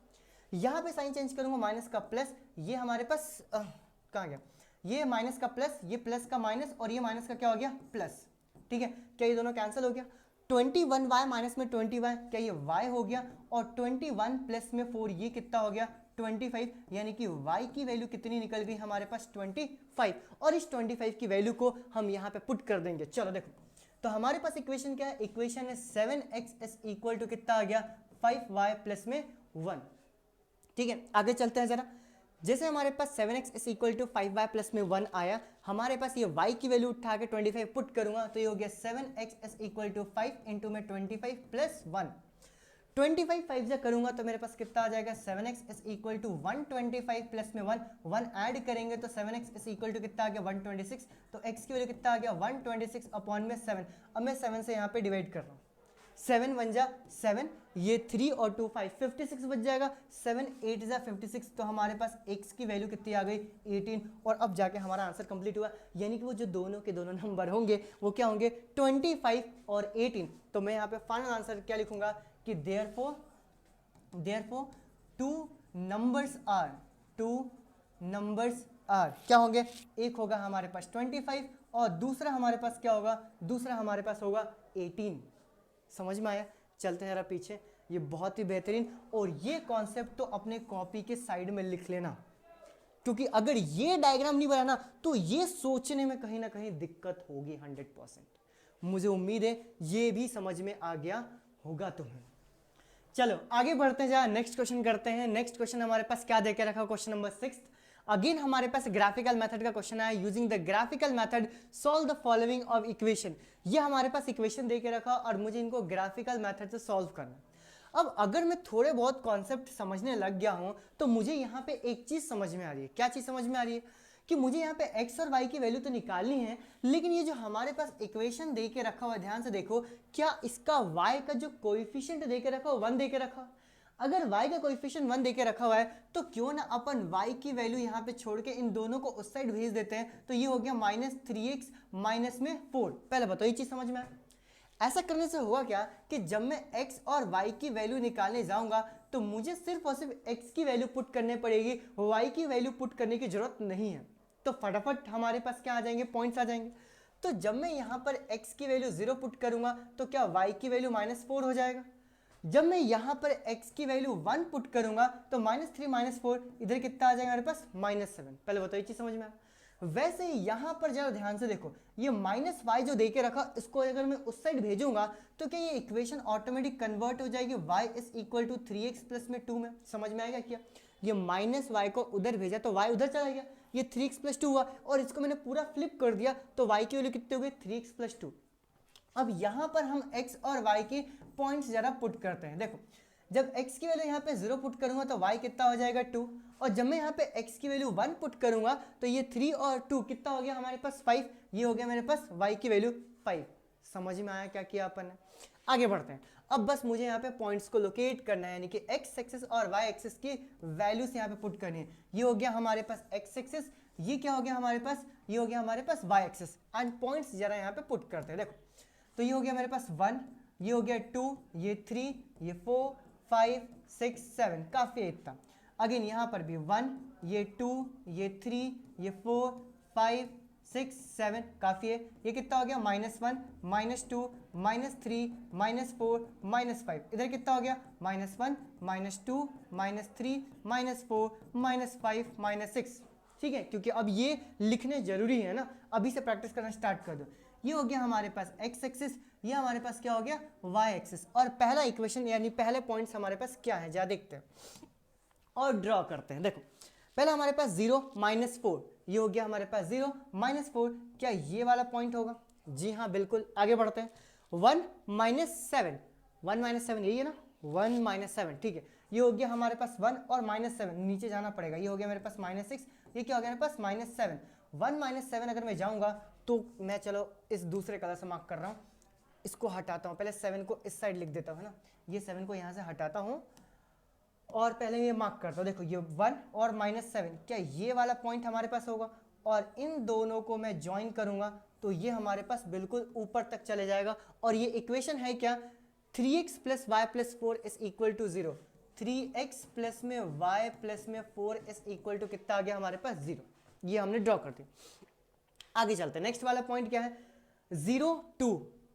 [SPEAKER 1] यहाँ पे साइन चेंज करूंगा, माइनस का प्लस, ये हमारे पास कहाँ गया, ये माइनस का प्लस, ये प्लस का माइनस, और ये माइनस का क्या हो गया प्लस, ठीक है। क्या ये दोनों कैंसिल हो गया, 21y माइनस में 20y, क्या ये y हो गया, और 21 प्लस में 4, ये कितना हो गया 25, यानी कि y की वैल्यू कितनी निकल गई हमारे पास 25, और इस 25 की वैल्यू को हम यहाँ पे पुट कर देंगे। चलो देखो, तो हमारे पास इक्वेशन क्या है, इक्वेशन है 7x इज इक्वल टू कितना आ गया 5y प्लस में 1, ठीक है। आगे चलते हैं जरा, जैसे हमारे पास 7x is equal to 5y plus में 1 आया, हमारे पास ये y की वैल्यू उठा के 25 पुट करूंगा तो ये हो गया 7x is equal to 5 into में 25 प्लस 1। 25 5 से करूंगा तो मेरे पास कितना आ जाएगा 7x is equal to 125 plus में 1 ऐड करेंगे तो 7x इज इक्वल टू कितना आ गया 126। तो x की वैल्यू कितना आ गया 126 अपॉन में 7। अब मैं 7 से यहाँ पे डिवाइड कर रहा हूँ, 7 1 जा 7, ये 3 और 2 5 56 बच जाएगा, 7 8 जा 56। तो हमारे पास x की वैल्यू कितनी आ गई 18। और अब जाके हमारा आंसर कंप्लीट हुआ, यानी कि वो जो दोनों के दोनों नंबर होंगे वो क्या होंगे 25 और 18। तो मैं यहाँ पे फाइनल आंसर क्या लिखूंगा कि देयरफॉर टू नंबर्स आर क्या होंगे, एक होगा हमारे पास 25 और दूसरा हमारे पास क्या होगा, दूसरा हमारे पास होगा 18। समझ में आया? चलते हैं जरा पीछे, ये बहुत ही बेहतरीन। और ये कॉन्सेप्ट तो अपने कॉपी के साइड में लिख लेना, क्योंकि अगर ये डायग्राम नहीं बनाना तो ये सोचने में कहीं ना कहीं दिक्कत होगी 100%। मुझे उम्मीद है ये भी समझ में आ गया होगा तुम्हें। चलो आगे बढ़ते हैं, जरा नेक्स्ट क्वेश्चन करते हैं। नेक्स्ट क्वेश्चन हमारे पास क्या देके रखा, क्वेश्चन नंबर 6। अगेन हमारे पास ग्राफिकल मेथड का क्वेश्चन आया, using the graphical method solve the following of equation. ये हमारे पास इक्वेशन देके रखा और मुझे इनको ग्राफिकल मेथड से सॉल्व करना। अब अगर मैं थोड़े बहुत कॉन्सेप्ट समझने लग गया हूं तो मुझे यहाँ पे एक चीज समझ में आ रही है। क्या चीज समझ में आ रही है कि मुझे यहाँ पे x और y की वैल्यू तो निकालनी है, लेकिन ये जो हमारे पास इक्वेशन दे के रखा हुआ है, ध्यान से देखो, क्या इसका y का जो कोएफिशिएंट दे के रखा हुआ 1 दे के रखा। अगर y का कोएफिशिएंट 1 दे के रखा हुआ है तो क्यों ना अपन y की वैल्यू यहाँ पे छोड़ के इन दोनों को उस साइड भेज देते हैं। तो ये हो गया -3x माइनस में 4। पहले बताओ ये चीज समझ में आया? ऐसा करने से हुआ क्या कि जब मैं x और y की वैल्यू निकालने जाऊंगा तो मुझे सिर्फ और सिर्फ x की वैल्यू पुट करने पड़ेगी, y की वैल्यू पुट करने की जरूरत नहीं है। तो फटाफट हमारे पास क्या आ जाएंगे, पॉइंट्स आ जाएंगे। तो जब मैं यहाँ पर x की वैल्यू 0 पुट करूंगा तो क्या y की वैल्यू -4 हो जाएगा। जब मैं यहाँ पर x की वैल्यू 1 पुट करूंगा तो -3 -4 इधर कितना आ जाएगा हमारे पास -7। पहले बताओ ये चीज समझ में आया? वैसे ही यहाँ पर जरा ध्यान से देखो, ये -y जो देके रखा इसको अगर मैं उस साइड भेजूंगा तो क्या ये इक्वेशन ऑटोमेटिक कन्वर्ट हो जाएगी y is equal to 3x plus में 2 में। समझ में आएगा क्या? ये -y को उधर भेजा तो y उधर चला गया, ये 3x प्लस 2 हुआ, और इसको मैंने पूरा फ्लिप कर दिया तो y की वैल्यू कितनी हो गई 3x प्लस 2। अब यहाँ पर हम x और y के पॉइंट्स जरा पुट करते हैं। देखो जब x की वैल्यू यहाँ पे 0 पुट करूंगा तो y कितना हो जाएगा 2, और जब मैं यहाँ पे x की वैल्यू 1 पुट करूंगा तो ये 3 और 2 कितना हो गया हमारे पास 5, ये हो गया मेरे पास y की वैल्यू 5। समझ में आया क्या किया अपन ने? आगे बढ़ते हैं। अब बस मुझे यहाँ पे पॉइंट्स को लोकेट करना है, यानी कि x एक्सिस और y एक्सिस की वैल्यूज यहाँ पे पुट करनी है। ये हो गया हमारे पास x एक्सिस, ये क्या हो गया हमारे पास, ये हो गया हमारे पास y एक्सिस, एंड पॉइंट्स जरा यहाँ पे पुट करते हैं। देखो तो ये हो गया मेरे पास 1, ये हो गया 2, ये 3, ये 4 5 6 7, काफी है इतना। अगेन यहाँ पर भी 1, ये 2, ये 3, ये 4 5 6 7, काफी है। ये कितना हो गया -1 -2 -3 -4 -5, इधर कितना हो गया -1 -2 -3 -4 -5 -6। ठीक है, क्योंकि अब ये लिखने जरूरी है ना, अभी से प्रैक्टिस करना स्टार्ट कर दो। ये हो गया हमारे पास x एक्सिस, ये हमारे पास क्या हो गया y एक्सिस, और पहला इक्वेशन यानी पहले पॉइंट्स हमारे पास क्या है जा देखते हैं और ड्रॉ करते हैं। देखो पहला हमारे पास 0 -4, ये हो गया हमारे पास 0 -4, क्या ये वाला पॉइंट होगा? जी हाँ बिल्कुल। आगे बढ़ते हैं 1 -7, 1 -7 यही है ना, 1 -7, ठीक है। ये हो गया हमारे पास 1 और -7, नीचे जाना पड़ेगा, ये हो गया मेरे पास -6, ये क्या हो गया मेरे पास -7। 1 -7 अगर मैं जाऊंगा तो मैं चलो इस दूसरे कलर से मार्क कर रहा हूँ, इसको हटाता हूँ, पहले 7 को इस साइड लिख देता हूँ ना, ये 7 को यहाँ से हटाता हूँ और पहले ये मार्क करता हूँ। देखो ये 1 और -7, क्या ये वाला पॉइंट हमारे पास होगा, और इन दोनों को मैं ज्वाइन करूंगा तो ये हमारे पास बिल्कुल ऊपर तक चले जाएगा। और ये इक्वेशन है क्या, 3x plus y plus 4 is equal to 0। 3x plus में y प्लस में 4 इज इक्वल टू कितना आ गया हमारे पास 0। ये हमने ड्रॉ कर दिया। आगे चलते हैं, नेक्स्ट वाला पॉइंट क्या है 0 2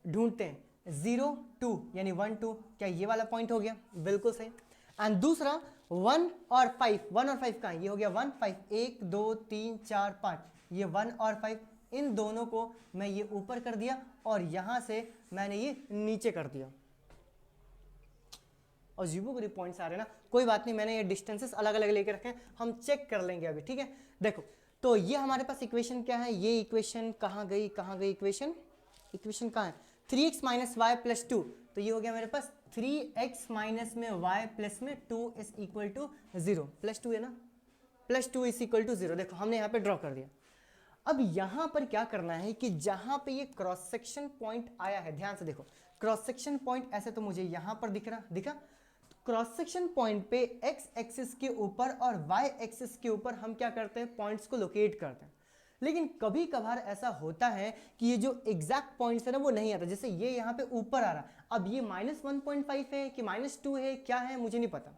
[SPEAKER 1] ढूंढते हैं। 0 2 यानी 1 2, क्या ये वाला पॉइंट हो गया? बिल्कुल सही। एंड दूसरा 1 और 5, 1 और 5 कहाँ है? ये हो गया 1 5, 1 2 3 4 5, ये 1 और 5, इन दोनों को मैं ये ऊपर कर दिया और यहां से मैंने ये नीचे कर दिया। और जीबो पूरी पॉइंट्स आ रहे हैं ना, कोई बात नहीं, मैंने ये डिस्टेंसेस अलग अलग लेके रखे हैं, हम चेक कर लेंगे अभी, ठीक है। देखो तो ये हमारे पास इक्वेशन क्या है, ये इक्वेशन कहाँ गई इक्वेशन कहाँ है 3x माइनस वाई प्लस 2, तो ये हो गया मेरे पास 3x माइनस में y प्लस में 2 इज इक्वल टू 0, प्लस 2 है ना, प्लस 2 इज इक्वल टू 0। देखो हमने यहाँ पे ड्रॉ कर दिया। अब यहाँ पर क्या करना है कि जहाँ पे ये क्रॉस सेक्शन पॉइंट आया है, ध्यान से देखो, क्रॉस सेक्शन पॉइंट ऐसे तो मुझे यहाँ पर दिख रहा, दिखा? क्रॉस सेक्शन पॉइंट पे x एक्सिस के ऊपर और y एक्सिस के ऊपर हम क्या करते हैं, पॉइंट्स को लोकेट करते हैं। लेकिन कभी कभार ऐसा होता है कि ये जो एग्जैक्ट पॉइंट्स है ना वो नहीं आता, जैसे ये यहाँ पे ऊपर आ रहा, अब ये -1.5 है कि -2 है, क्या है मुझे नहीं पता।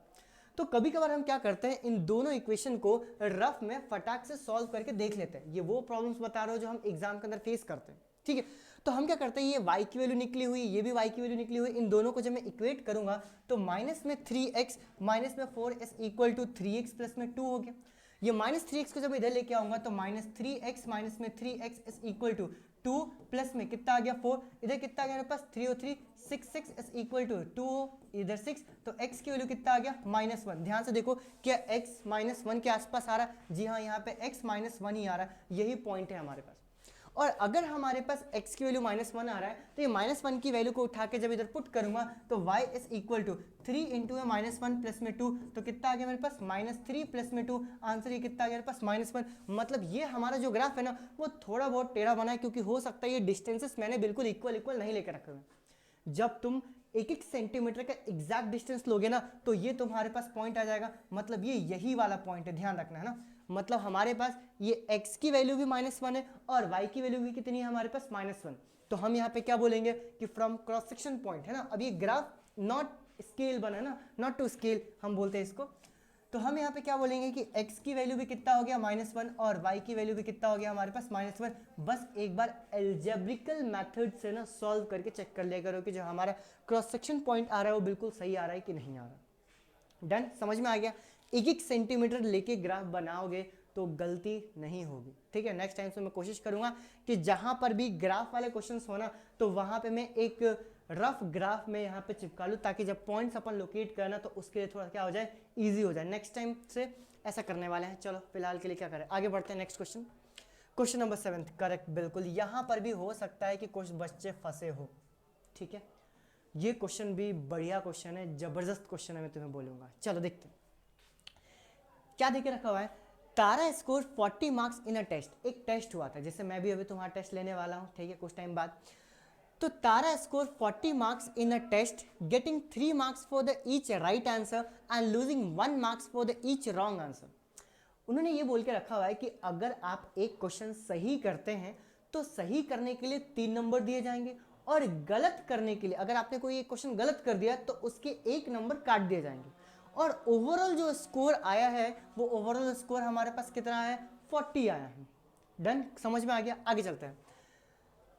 [SPEAKER 1] तो कभी कभार हम क्या करते हैं, इन दोनों इक्वेशन को रफ में फटाक से सॉल्व करके देख लेते हैं। ये वो प्रॉब्लम्स बता रहा हूं जो हम एग्जाम के अंदर फेस करते हैं, ठीक है। तो हम क्या करते हैं, ये y की वैल्यू निकली हुई, ये भी y की वैल्यू निकली हुई, इन दोनों को जब मैं इक्वेट करूंगा तो माइनस में 3x माइनस में 4 इक्वल टू 3x प्लस में 2 हो गया। ये -3x को जब इधर लेके आऊंगा तो -3x माइनस में 3x is equal to 2 plus में कितना आ गया 4, इधर कितना आ गया मेरे पास 3 और 3 6 6 इज इक्वल टू 2, इधर 6, तो x की वैल्यू कितना आ गया -1। ध्यान से देखो क्या x -1 के आसपास आ रहा है, जी हाँ यहाँ पे x -1 ही आ रहा है, यही पॉइंट है हमारे पास। और अगर हमारे पास x की वैल्यू -1 आ रहा है तो ये -1 की वैल्यू को उठा के जब इधर पुट करूंगा तो y is equal to 3 into -1 plus में 2, तो कितना आ गया मेरे पास -3 प्लस में 2, आंसर ये कितना आ गया मेरे पास -1। मतलब ये हमारा जो ग्राफ है ना वो थोड़ा बहुत टेढ़ा बना है, क्योंकि हो सकता है ये डिस्टेंसेस मैंने बिल्कुल इक्वल नहीं लेकर रखे हुए। जब तुम 1-1 सेंटीमीटर का एग्जैक्ट डिस्टेंस लोगे ना तो ये तुम्हारे पास पॉइंट आ जाएगा, मतलब ये यही वाला पॉइंट है, ध्यान रखना है ना। मतलब हमारे पास ये x की वैल्यू भी -1 है और y की वैल्यू भी कितनी है हमारे पास -1। तो हम यहाँ पे क्या बोलेंगे कि फ्रॉम क्रॉस सेक्शन पॉइंट है ना, अब ये ग्राफ नॉट स्केल बना ना, नॉट टू स्केल हम बोलते हैं इसको, तो हम यहाँ पे क्या बोलेंगे कि x की वैल्यू भी कितना हो गया -1 और y की वैल्यू भी कितना हो गया हमारे पास -1। बस एक बार एल्जेब्रिकल मेथड से ना सॉल्व करके चेक कर लिया करो कि जो हमारा क्रॉस सेक्शन पॉइंट आ रहा है वो बिल्कुल सही आ रहा है कि नहीं आ रहा। डन, समझ में आ गया। 1-1 सेंटीमीटर लेके ग्राफ बनाओगे तो गलती नहीं होगी, ठीक है। नेक्स्ट टाइम से मैं कोशिश करूंगा कि जहां पर भी ग्राफ वाले क्वेश्चंस हो ना तो वहां पे मैं एक रफ ग्राफ में यहाँ पे चिपका लूँ, ताकि जब पॉइंट्स अपन लोकेट करना तो उसके लिए थोड़ा क्या हो जाए, इजी हो जाए। नेक्स्ट टाइम से ऐसा करने वाले हैं। चलो फिलहाल के लिए क्या करें, आगे बढ़ते हैं। Next question, question number 7, correct, बिल्कुल। यहाँ पर भी हो सकता है कि कुछ बच्चे फंसे हो, ठीक है। ये क्वेश्चन भी बढ़िया क्वेश्चन है, जबरदस्त क्वेश्चन है, मैं तुम्हें बोलूंगा। चलो देखते हैं क्या देके रखा हुआ है। Tara score 40 marks in a test. एक टेस्ट हुआ था, जैसे मैं भी अभी तुम्हारा टेस्ट लेने वाला हूँ, ठीक है, कुछ टाइम बाद। तो Tara score 40 marks in a test, getting 3 marks for the each right answer and losing 1 marks for the each wrong answer. उन्होंने ये बोल के रखा हुआ है कि अगर आप एक क्वेश्चन सही करते हैं तो सही करने के लिए 3 नंबर दिए जाएंगे, और गलत करने के लिए अगर आपने कोई एक क्वेश्चन गलत कर दिया तो उसके 1 नंबर काट दिए जाएंगे। और ओवरऑल जो स्कोर आया है वो ओवरऑल स्कोर हमारे पास कितना है, 40 आया है। डन, समझ में आ गया, आगे चलते हैं।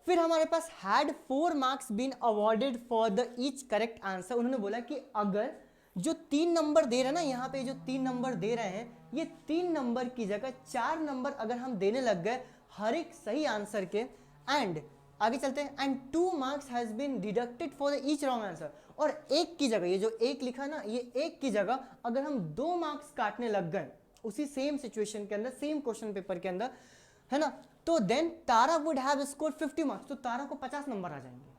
[SPEAKER 1] फिर हमारे पास had 4 marks been awarded for the each correct answer. उन्होंने बोला कि अगर जो 3 नंबर दे रहे हैं ना, यहाँ पे जो 3 नंबर दे रहे हैं, ये 3 नंबर की जगह 4 नंबर अगर हम देने लग गए हर एक सही आंसर के, एंड आगे चलते हैं, and 2 marks has been deducted for the each wrong answer. और एक की जगह, ये जो एक लिखा ना, ये एक की जगह अगर हम 2 मार्क्स काटने लग गए उसी सेम सिचुएशन के अंदर, सेम क्वेश्चन पेपर के अंदर, है ना, तो then Tara would have score 50 marks. तो तारा को 50 नंबर आ जाएंगे।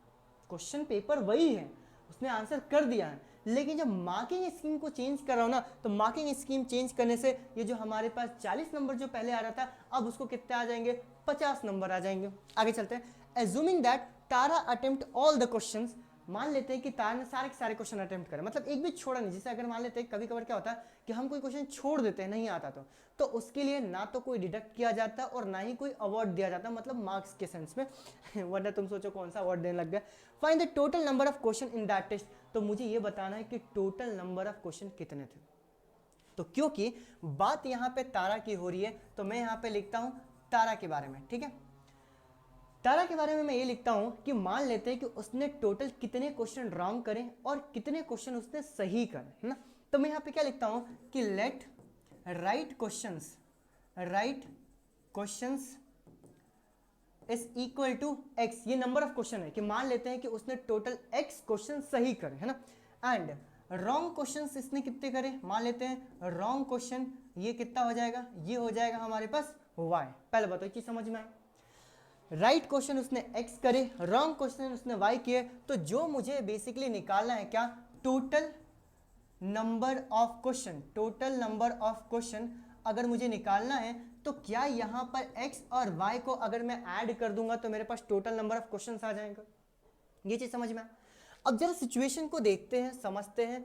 [SPEAKER 1] क्वेश्चन पेपर वही है, उसने आंसर कर दिया है, लेकिन जब मार्किंग स्कीम को चेंज कर रहा हूं ना, तो मार्किंग स्कीम चेंज करने से ये जो हमारे पास 40 नंबर जो पहले आ रहा था, अब उसको कितने आ जाएंगे, 50 नंबर आ जाएंगे। आगे चलते हैं। Assuming that Tara attempt all the questions, मान लेते हैं कि तारा ने सारे के सारे क्वेश्चन अटेम्प्ट करे, मतलब एक भी छोड़ा नहीं। जैसे अगर मान लेते हैं कभी कभार क्या होता है कि हम कोई क्वेश्चन छोड़ देते हैं, नहीं आता तो उसके लिए ना तो कोई डिडक्ट किया जाता और ना ही कोई अवार्ड दिया जाता, मतलब मार्क्स के सेंस में वरना तुम सोचो कौन सा अवार्ड देने लग गया। Find the total number of question in that test. तो मुझे ये बताना है कि टोटल नंबर ऑफ क्वेश्चन कितने थे। तो क्योंकि बात यहाँ पे तारा की हो रही है तो मैं यहाँ पे लिखता हूँ तारा के बारे में, ठीक है। तारा के बारे में मैं ये लिखता हूं कि मान लेते हैं कि उसने टोटल कितने क्वेश्चन रॉन्ग करे और कितने क्वेश्चन उसने सही करे, है ना। तो मैं यहाँ पे क्या लिखता हूं कि let right questions is equal to x। ये नंबर ऑफ क्वेश्चन है कि मान लेते हैं कि उसने टोटल x क्वेश्चन सही करे, है ना, एंड रॉन्ग क्वेश्चन इसने कितने करे, मान लेते हैं रॉन्ग क्वेश्चन ये कितना हो जाएगा, ये हो जाएगा हमारे पास y। पहले बताओ चीज समझ में आए। राइट क्वेश्चन उसने x करे, रॉन्ग क्वेश्चन उसने y किए। तो जो मुझे बेसिकली निकालना है क्या, total number of question, total number of question अगर मुझे निकालना है तो क्या यहाँ पर x और y को अगर मैं ऐड कर दूंगा तो मेरे पास टोटल नंबर ऑफ क्वेश्चन आ जाएगा। ये चीज समझ में। अब जरा सिचुएशन को देखते हैं, समझते हैं,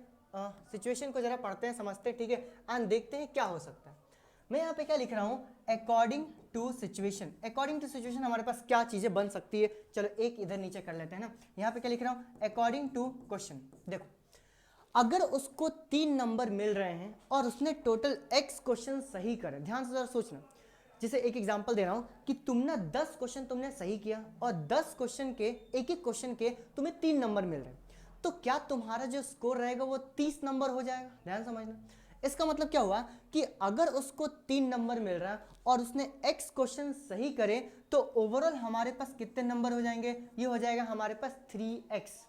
[SPEAKER 1] सिचुएशन को जरा पढ़ते हैं, समझते हैं, ठीक है, एंड देखते हैं क्या हो सकता है। मैं यहाँ पे क्या लिख रहा हूँ, according to situation. According to situation हमारे पास क्या चीजें बन सकती है, चलो एक इधर नीचे कर लेते हैं ना। यहाँ पे क्या लिख रहा हूँ, अकॉर्डिंग टू क्वेश्चन। देखो अगर उसको 3 नंबर मिल रहे हैं और उसने टोटल x क्वेश्चन सही करे, ध्यान से जरा सोचना। जैसे एक एग्जांपल दे रहा हूं कि तुम ना 10 क्वेश्चन तुमने सही किया और 10 क्वेश्चन के एक एक क्वेश्चन के तुम्हें 3 नंबर मिल रहे हैं, तो क्या तुम्हारा जो स्कोर रहेगा वो 30 नंबर हो जाएगा। ध्यान समझना। इसका मतलब क्या हुआ कि अगर उसको 3 नंबर मिल रहा है और उसने x क्वेश्चन सही करे तो ओवरऑल हमारे पास कितने नंबर हो जाएंगे, ये हो जाएगा हमारे पास 3x।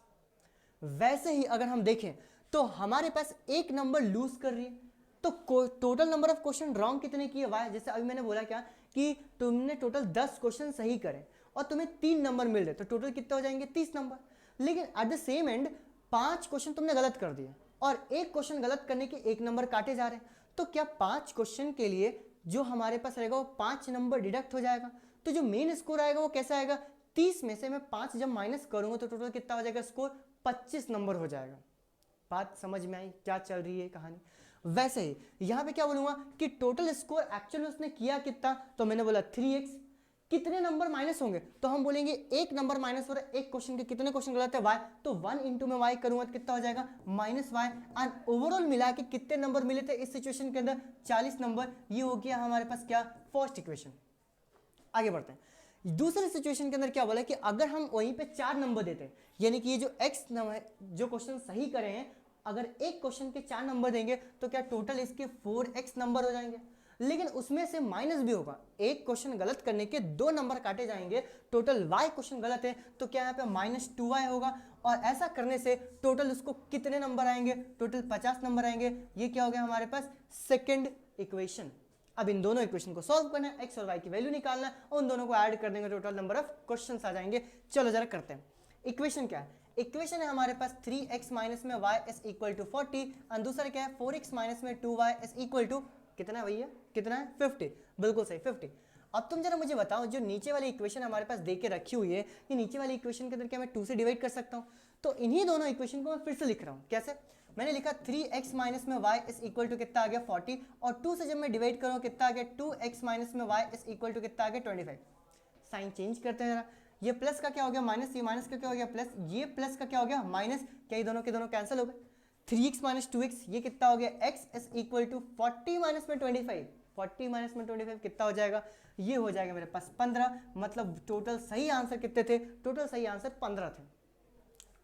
[SPEAKER 1] वैसे ही अगर हम देखें तो हमारे पास एक नंबर लूज कर रही है, तो total number of question wrong कितने किए वाई। जैसे अभी मैंने बोला क्या कि तुमने टोटल 10 क्वेश्चन सही करे और तुम्हें 3 नंबर मिल रहे, तो टोटल कितने हो जाएंगे, 30 नंबर। लेकिन at the same and 5 question तुमने गलत कर दिए और एक क्वेश्चन गलत करने के 1 नंबर काटे जा रहे हैं, तो क्या 5 क्वेश्चन के लिए जो हमारे पास रहेगा वो 5 नंबर डिडक्ट हो जाएगा। तो जो मेन स्कोर आएगा वो कैसा आएगा, 30 में से मैं 5 जब माइनस करूंगा तो टोटल कितना हो जाएगा, स्कोर 25 नंबर हो जाएगा। बात समझ में आई क्या चल रही है कहानी। वैसे ही यहां पे क्या बोलूंगा कि टोटल स्कोर एक्चुअल में उसने किया कितना, तो मैंने बोला 3x। कितने नंबर माइनस होंगे, तो हम बोलेंगे एक नंबर माइनस हो रहा है, एक क्वेश्चन के कितने क्वेश्चन गलत है, y, तो 1 इंटू में y करूंगा तो कितना हो जाएगा, -y। एंड ओवरऑल मिला के कितने नंबर मिले थे इस सिचुएशन के अंदर, 40 नंबर। ये हो गया हमारे पास क्या, फर्स्ट इक्वेशन। आगे बढ़ते हैं। दूसरे सिचुएशन के अंदर क्या बोला कि अगर हम वहीं पे 4 नंबर देते हैं, यानी कि ये जो x नंबर जो क्वेश्चन सही करे हैं, अगर एक क्वेश्चन के 4 नंबर देंगे तो क्या टोटल इसके 4x नंबर हो जाएंगे। लेकिन उसमें से माइनस भी होगा, एक क्वेश्चन गलत करने के 2 नंबर काटे जाएंगे, टोटल y क्वेश्चन गलत है तो क्या यहाँ पे -2y होगा। और ऐसा करने से टोटल उसको कितने नंबर आएंगे, टोटल 50 नंबर आएंगे। ये क्या हो गया हमारे पास, सेकेंड इक्वेशन। अब इन दोनों इक्वेशन को सॉल्व करना है, x और y की वैल्यू निकालना है और उन दोनों को ऐड कर देंगे, टोटल नंबर ऑफ क्वेश्चंस आ जाएंगे। चलो जरा करते हैं। इक्वेशन क्या है, इक्वेशन है हमारे पास 3x माइनस में y इज इक्वल टू 40 और दूसरा क्या है 4x माइनस में 2y इज इक्वल टू कितना है भैया, कितना है 50। बिल्कुल सही 50। अब तुम जरा मुझे बताओ, जो नीचे वाली इक्वेशन हमारे पास दे के रखी हुई है, ये नीचे वाली इक्वेशन के अंदर क्या मैं 2 से डिवाइड कर सकता हूँ। तो इन्हीं दोनों इक्वेशन को मैं फिर से लिख रहा हूँ। कैसे, मैंने लिखा 3x माइनस में y इज इक्वल टू कितना आ गया 40 और 2 से जब मैं डिवाइड करूँ कितना आ गया 2x माइनस में y इज इक्वल टू कितना आ गया 25। साइन चेंज करते हैं जरा, ये प्लस का क्या हो गया माइनस, ये माइनस का क्या हो गया प्लस, ये प्लस का क्या हो गया माइनस, क्या ये दोनों के दोनों कैंसिल हो गए। 3x माइनस 2x ये कितना हो गया, x is equal to 40 minus में 25, 40 माइनस में 25 कितना हो जाएगा, ये हो जाएगा मेरे पास 15। मतलब टोटल सही आंसर कितने थे, टोटल सही आंसर 15 थे।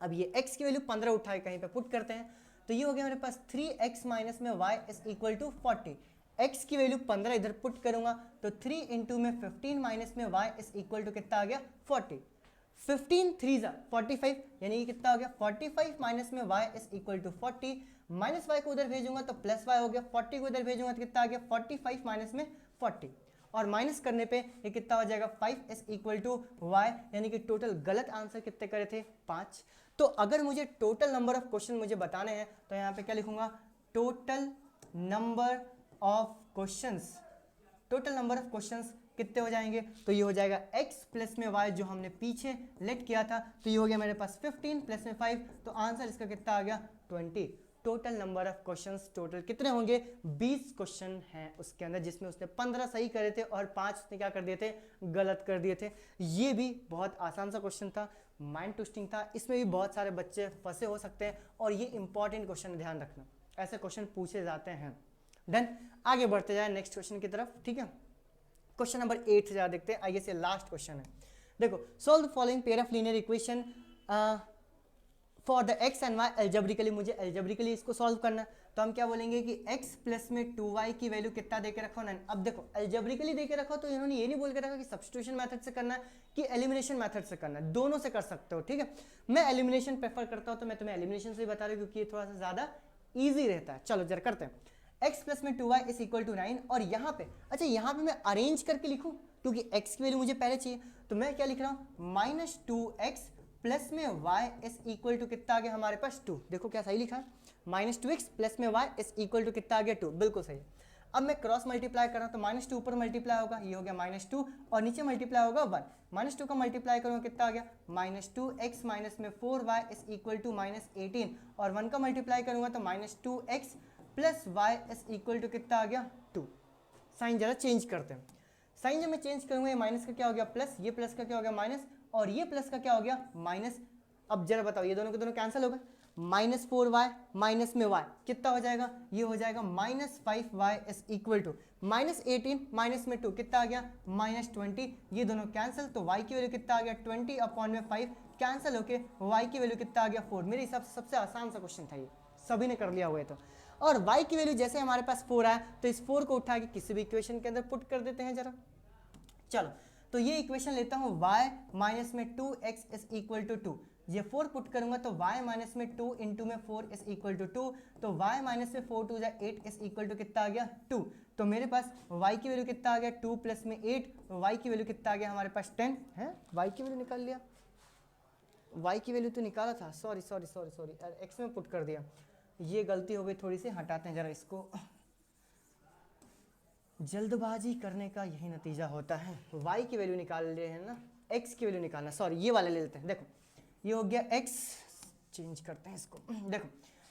[SPEAKER 1] अब ये x की वैल्यू 15 उठाए कहीं पे पुट करते हैं, तो ये हो गया मेरे पास 3x माइनस में y is equal to 40। x की वैल्यू 15 इधर पुट करूंगा तो 3 इंटू में 15 माइनस में y इज इक्वल टू कितना आ गया 40। 15 3 जा 45 यानी कि कितना हो गया 45 माइनस में y is equal to 40। Minus y को उधर भेजूंगा तो प्लस y हो गया, 40 को इधर भेजूंगा तो कितना आ गया 45 माइनस में 40 और माइनस करने पे ये कितना हो जाएगा 5 इज इक्वल टू y, यानी कि टोटल गलत आंसर कितने करे थे 5। तो अगर मुझे टोटल नंबर ऑफ क्वेश्चन मुझे बताने हैं तो यहाँ पे क्या लिखूंगा, total number of questions, total number of questions कितने हो जाएंगे, तो ये हो जाएगा x प्लस में y जो हमने पीछे लेट किया था, तो ये हो गया मेरे पास 15 प्लस में 5, तो आंसर इसका कितना आ गया 20। Total number of questions total कितने होंगे 20 क्वेश्चन हैं उसके अंदर, जिसमें उसने 15 सही करे थे और 5 उसने क्या कर दिए थे गलत कर दिए थे। ये भी बहुत आसान सा क्वेश्चन था, माइंड ट्विस्टिंग था, इसमें भी बहुत सारे बच्चे फंसे हो सकते हैं और ये इंपॉर्टेंट क्वेश्चन ध्यान रखना, ऐसे क्वेश्चन पूछे जाते हैं। डन, आगे बढ़ते जाए नेक्स्ट क्वेश्चन की तरफ, ठीक है। क्वेश्चन नंबर 8 से देखते हैं, आई गेस ये लास्ट क्वेश्चन है। देखो, solve the following pair of linear equation for the x and y algebraically, मुझे एल्जेब्रिकली इसको सॉल्व करना है, तो हम क्या बोलेंगे कि x प्लस में 2y की वैल्यू कितना देके रखो ना। अब देखो एल्जेब्रिकली देके रखो तो इन्होंने ये नहीं बोल के रखा कि सब्स्टिट्यूशन मेथड से करना है कि एलिमिनेशन मेथड से करना है, दोनों से कर सकते हो, ठीक है। मैं एलिमिनेशन प्रेफर करता हूँ तो मैं तुम्हें एलिमिनेशन से ही बता रही हूँ क्योंकि ये थोड़ा सा ज्यादा ईजी रहता है। चलो जरा करते हैं, x प्लस में 2y इज इक्वल टू 9 और यहाँ पे, अच्छा यहाँ पे मैं अरेंज करके लिखूँ क्योंकि x की वैल्यू मुझे पहले चाहिए। तो मैं क्या लिख रहा हूँ, -2x प्लस में y इज इक्वल टू कितना आ गया हमारे पास 2। देखो क्या सही लिखा है, -2x प्लस में y इज इक्वल टू कितना आ गया 2, बिल्कुल सही। अब मैं क्रॉस मल्टीप्लाई कर रहा हूँ तो -2 ऊपर मल्टीप्लाई होगा, ये हो गया -2 और नीचे मल्टीप्लाई होगा 1। -2 का मल्टीप्लाई करूँगा कितना आ गया, -2x माइनस में 4y इज इक्वल टू -18 और 1 का मल्टीप्लाई करूँगा तो -2x plus y is equal to कितना आ गया 2। साइन जरा चेंज करते हैं, साइन जब मैं चेंज करूँगा ये माइनस का क्या हो गया प्लस, ये प्लस का क्या हो गया माइनस और ये प्लस का क्या हो गया माइनस। अब जरा बताओ ये दोनों के दोनों कैंसिल हो गए, -4y माइनस में y कितना हो जाएगा, ये हो जाएगा -5y is equal to -18 minus में 2 कितना आ गया -20। ये दोनों कैंसिल तो y की वैल्यू कितना आ गया 20 अपॉन में 5 कैंसिल होके y की वैल्यू कितना आ गया 4। मेरे हिसाब से सबसे आसान सा क्वेश्चन था ये, सभी ने कर लिया हुआ है। तो और y की वैल्यू जैसे हमारे पास 4 आया तो इस 4 को उठा के किसी भी इक्वेशन के अंदर पुट कर देते हैं जरा। चलो तो ये इक्वेशन लेता हूँ y माइनस में 2x इज इक्वल टू 2, ये 4 पुट करूंगा तो y माइनस में 2 इंटू में 4 इज इक्वल टू 2, तो y माइनस में 4 2 8 इज इक्वल टू कितना आ गया 2। तो मेरे पास y की वैल्यू कितना आ गया 2 प्लस में 8, y की वैल्यू कितना आ गया हमारे पास 10 है। y की वैल्यू निकाल लिया, y की वैल्यू तो निकाला था, sorry sorry sorry sorry x में पुट कर दिया, ये गलती हो गई थोड़ी सी, हटाते हैं जरा इसको। जल्दबाजी करने का यही नतीजा होता है। y की वैल्यू निकाल रहे हैं ना, x की वैल्यू निकालना, सॉरी ये वाले ले लेते हैं। देखो ये हो गया x, चेंज करते हैं इसको। देखो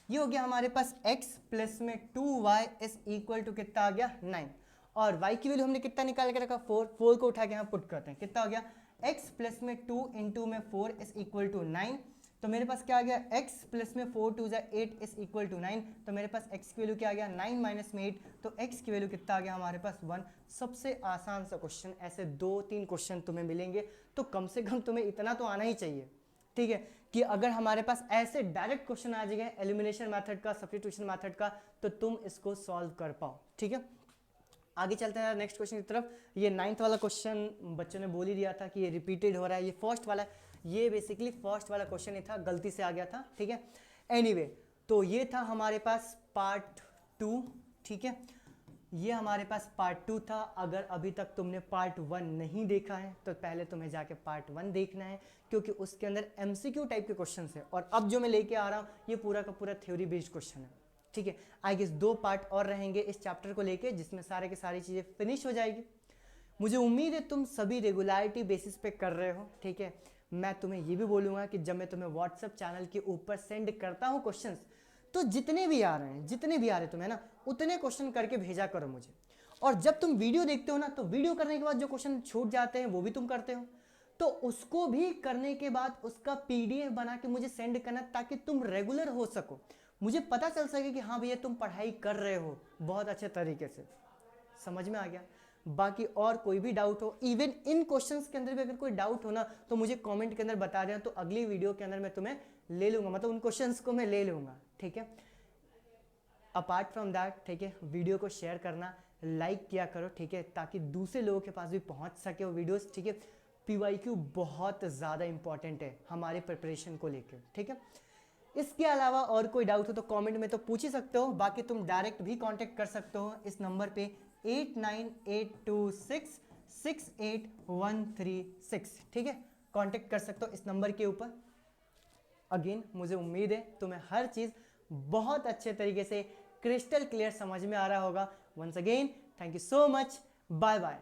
[SPEAKER 1] ये हो गया हमारे पास x प्लस में 2y इज इक्वल टू कितना आ गया 9 और y की वैल्यू हमने कितना निकाल के रखा 4, 4 को उठा के यहाँ पुट करते हैं, कितना हो गया x प्लस में 2 इंटू में 4 इज इक्वल टू 9। तो मेरे पास क्या आ गया x प्लस में 4 2 8 इज इक्वल टू 9, तो मेरे पास x की वैल्यू क्या आ गया 9 माइनस में 8, तो x की वैल्यू कितना आ गया हमारे पास 1। सबसे आसान सा क्वेश्चन, ऐसे 2-3 क्वेश्चन तुम्हें मिलेंगे तो कम से कम तुम्हें इतना तो आना ही चाहिए, ठीक है, कि अगर हमारे पास ऐसे डायरेक्ट क्वेश्चन आ जाएंगे एलिमिनेशन मेथड का, सब्स्टिट्यूशन मेथड का, तो तुम इसको सॉल्व कर पाओ, ठीक है। आगे चलते हैं नेक्स्ट क्वेश्चन की तरफ। ये 9th वाला क्वेश्चन बच्चों ने बोल ही दिया था कि ये रिपीटेड हो रहा है, ये फर्स्ट वाला, ये बेसिकली फर्स्ट वाला क्वेश्चन ही था, गलती से आ गया था, ठीक है। एनीवे तो ये था हमारे पास पार्ट 2, ठीक है, ये हमारे पास पार्ट 2 था। अगर अभी तक तुमने पार्ट 1 नहीं देखा है तो पहले तुम्हें जाके पार्ट 1 देखना है, क्योंकि उसके अंदर MCQ टाइप के क्वेश्चन है और अब जो मैं लेके आ रहा हूँ ये पूरा का पूरा थ्योरी बेस्ड क्वेश्चन है, ठीक है। आई गेस 2 पार्ट और रहेंगे इस चैप्टर को लेके, जिसमें सारे की सारी चीज़ें फिनिश हो जाएगी। मुझे उम्मीद है तुम सभी रेगुलरिटी बेसिस पे कर रहे हो, ठीक है। मैं तुम्हें ये भी बोलूँगा कि जब मैं तुम्हें व्हाट्सएप चैनल के ऊपर सेंड करता हूँ क्वेश्चंस, तो जितने भी आ रहे हैं, जितने भी आ रहे तुम्हें ना, उतने क्वेश्चन करके भेजा करो मुझे। और जब तुम वीडियो देखते हो ना, तो वीडियो करने के बाद जो क्वेश्चन छूट जाते हैं वो भी तुम करते हो, तो उसको भी करने के बाद उसका PDF बना के मुझे सेंड करना, ताकि तुम रेगुलर हो सको, मुझे पता चल सके कि हाँ भैया तुम पढ़ाई कर रहे हो बहुत अच्छे तरीके से। समझ में आ गया? बाकी और कोई भी डाउट हो, इवन इन क्वेश्चंस के अंदर भी अगर कोई डाउट हो ना, तो मुझे कमेंट के अंदर बता देना, तो अगली वीडियो के अंदर मैं तुम्हें ले लूंगा, मतलब उन क्वेश्चंस को मैं ले लूंगा, ठीक है। अपार्ट फ्रॉम दैट, ठीक है, वीडियो को शेयर करना, लाइक किया करो, ठीक है, ताकि दूसरे लोगों के पास भी पहुंच सके वो वीडियोस, ठीक है। PYQ बहुत ज़्यादा इंपॉर्टेंट है हमारे प्रिपरेशन को लेकर, ठीक है। इसके अलावा और कोई डाउट हो तो कमेंट में तो पूछ ही सकते हो, बाकी तुम डायरेक्ट भी कांटेक्ट कर सकते हो इस नंबर पे 8982668136, ठीक है, कांटेक्ट कर सकते हो इस नंबर के ऊपर। अगेन मुझे उम्मीद है तुम्हें हर चीज़ बहुत अच्छे तरीके से क्रिस्टल क्लियर समझ में आ रहा होगा। Once again thank you so much, bye bye.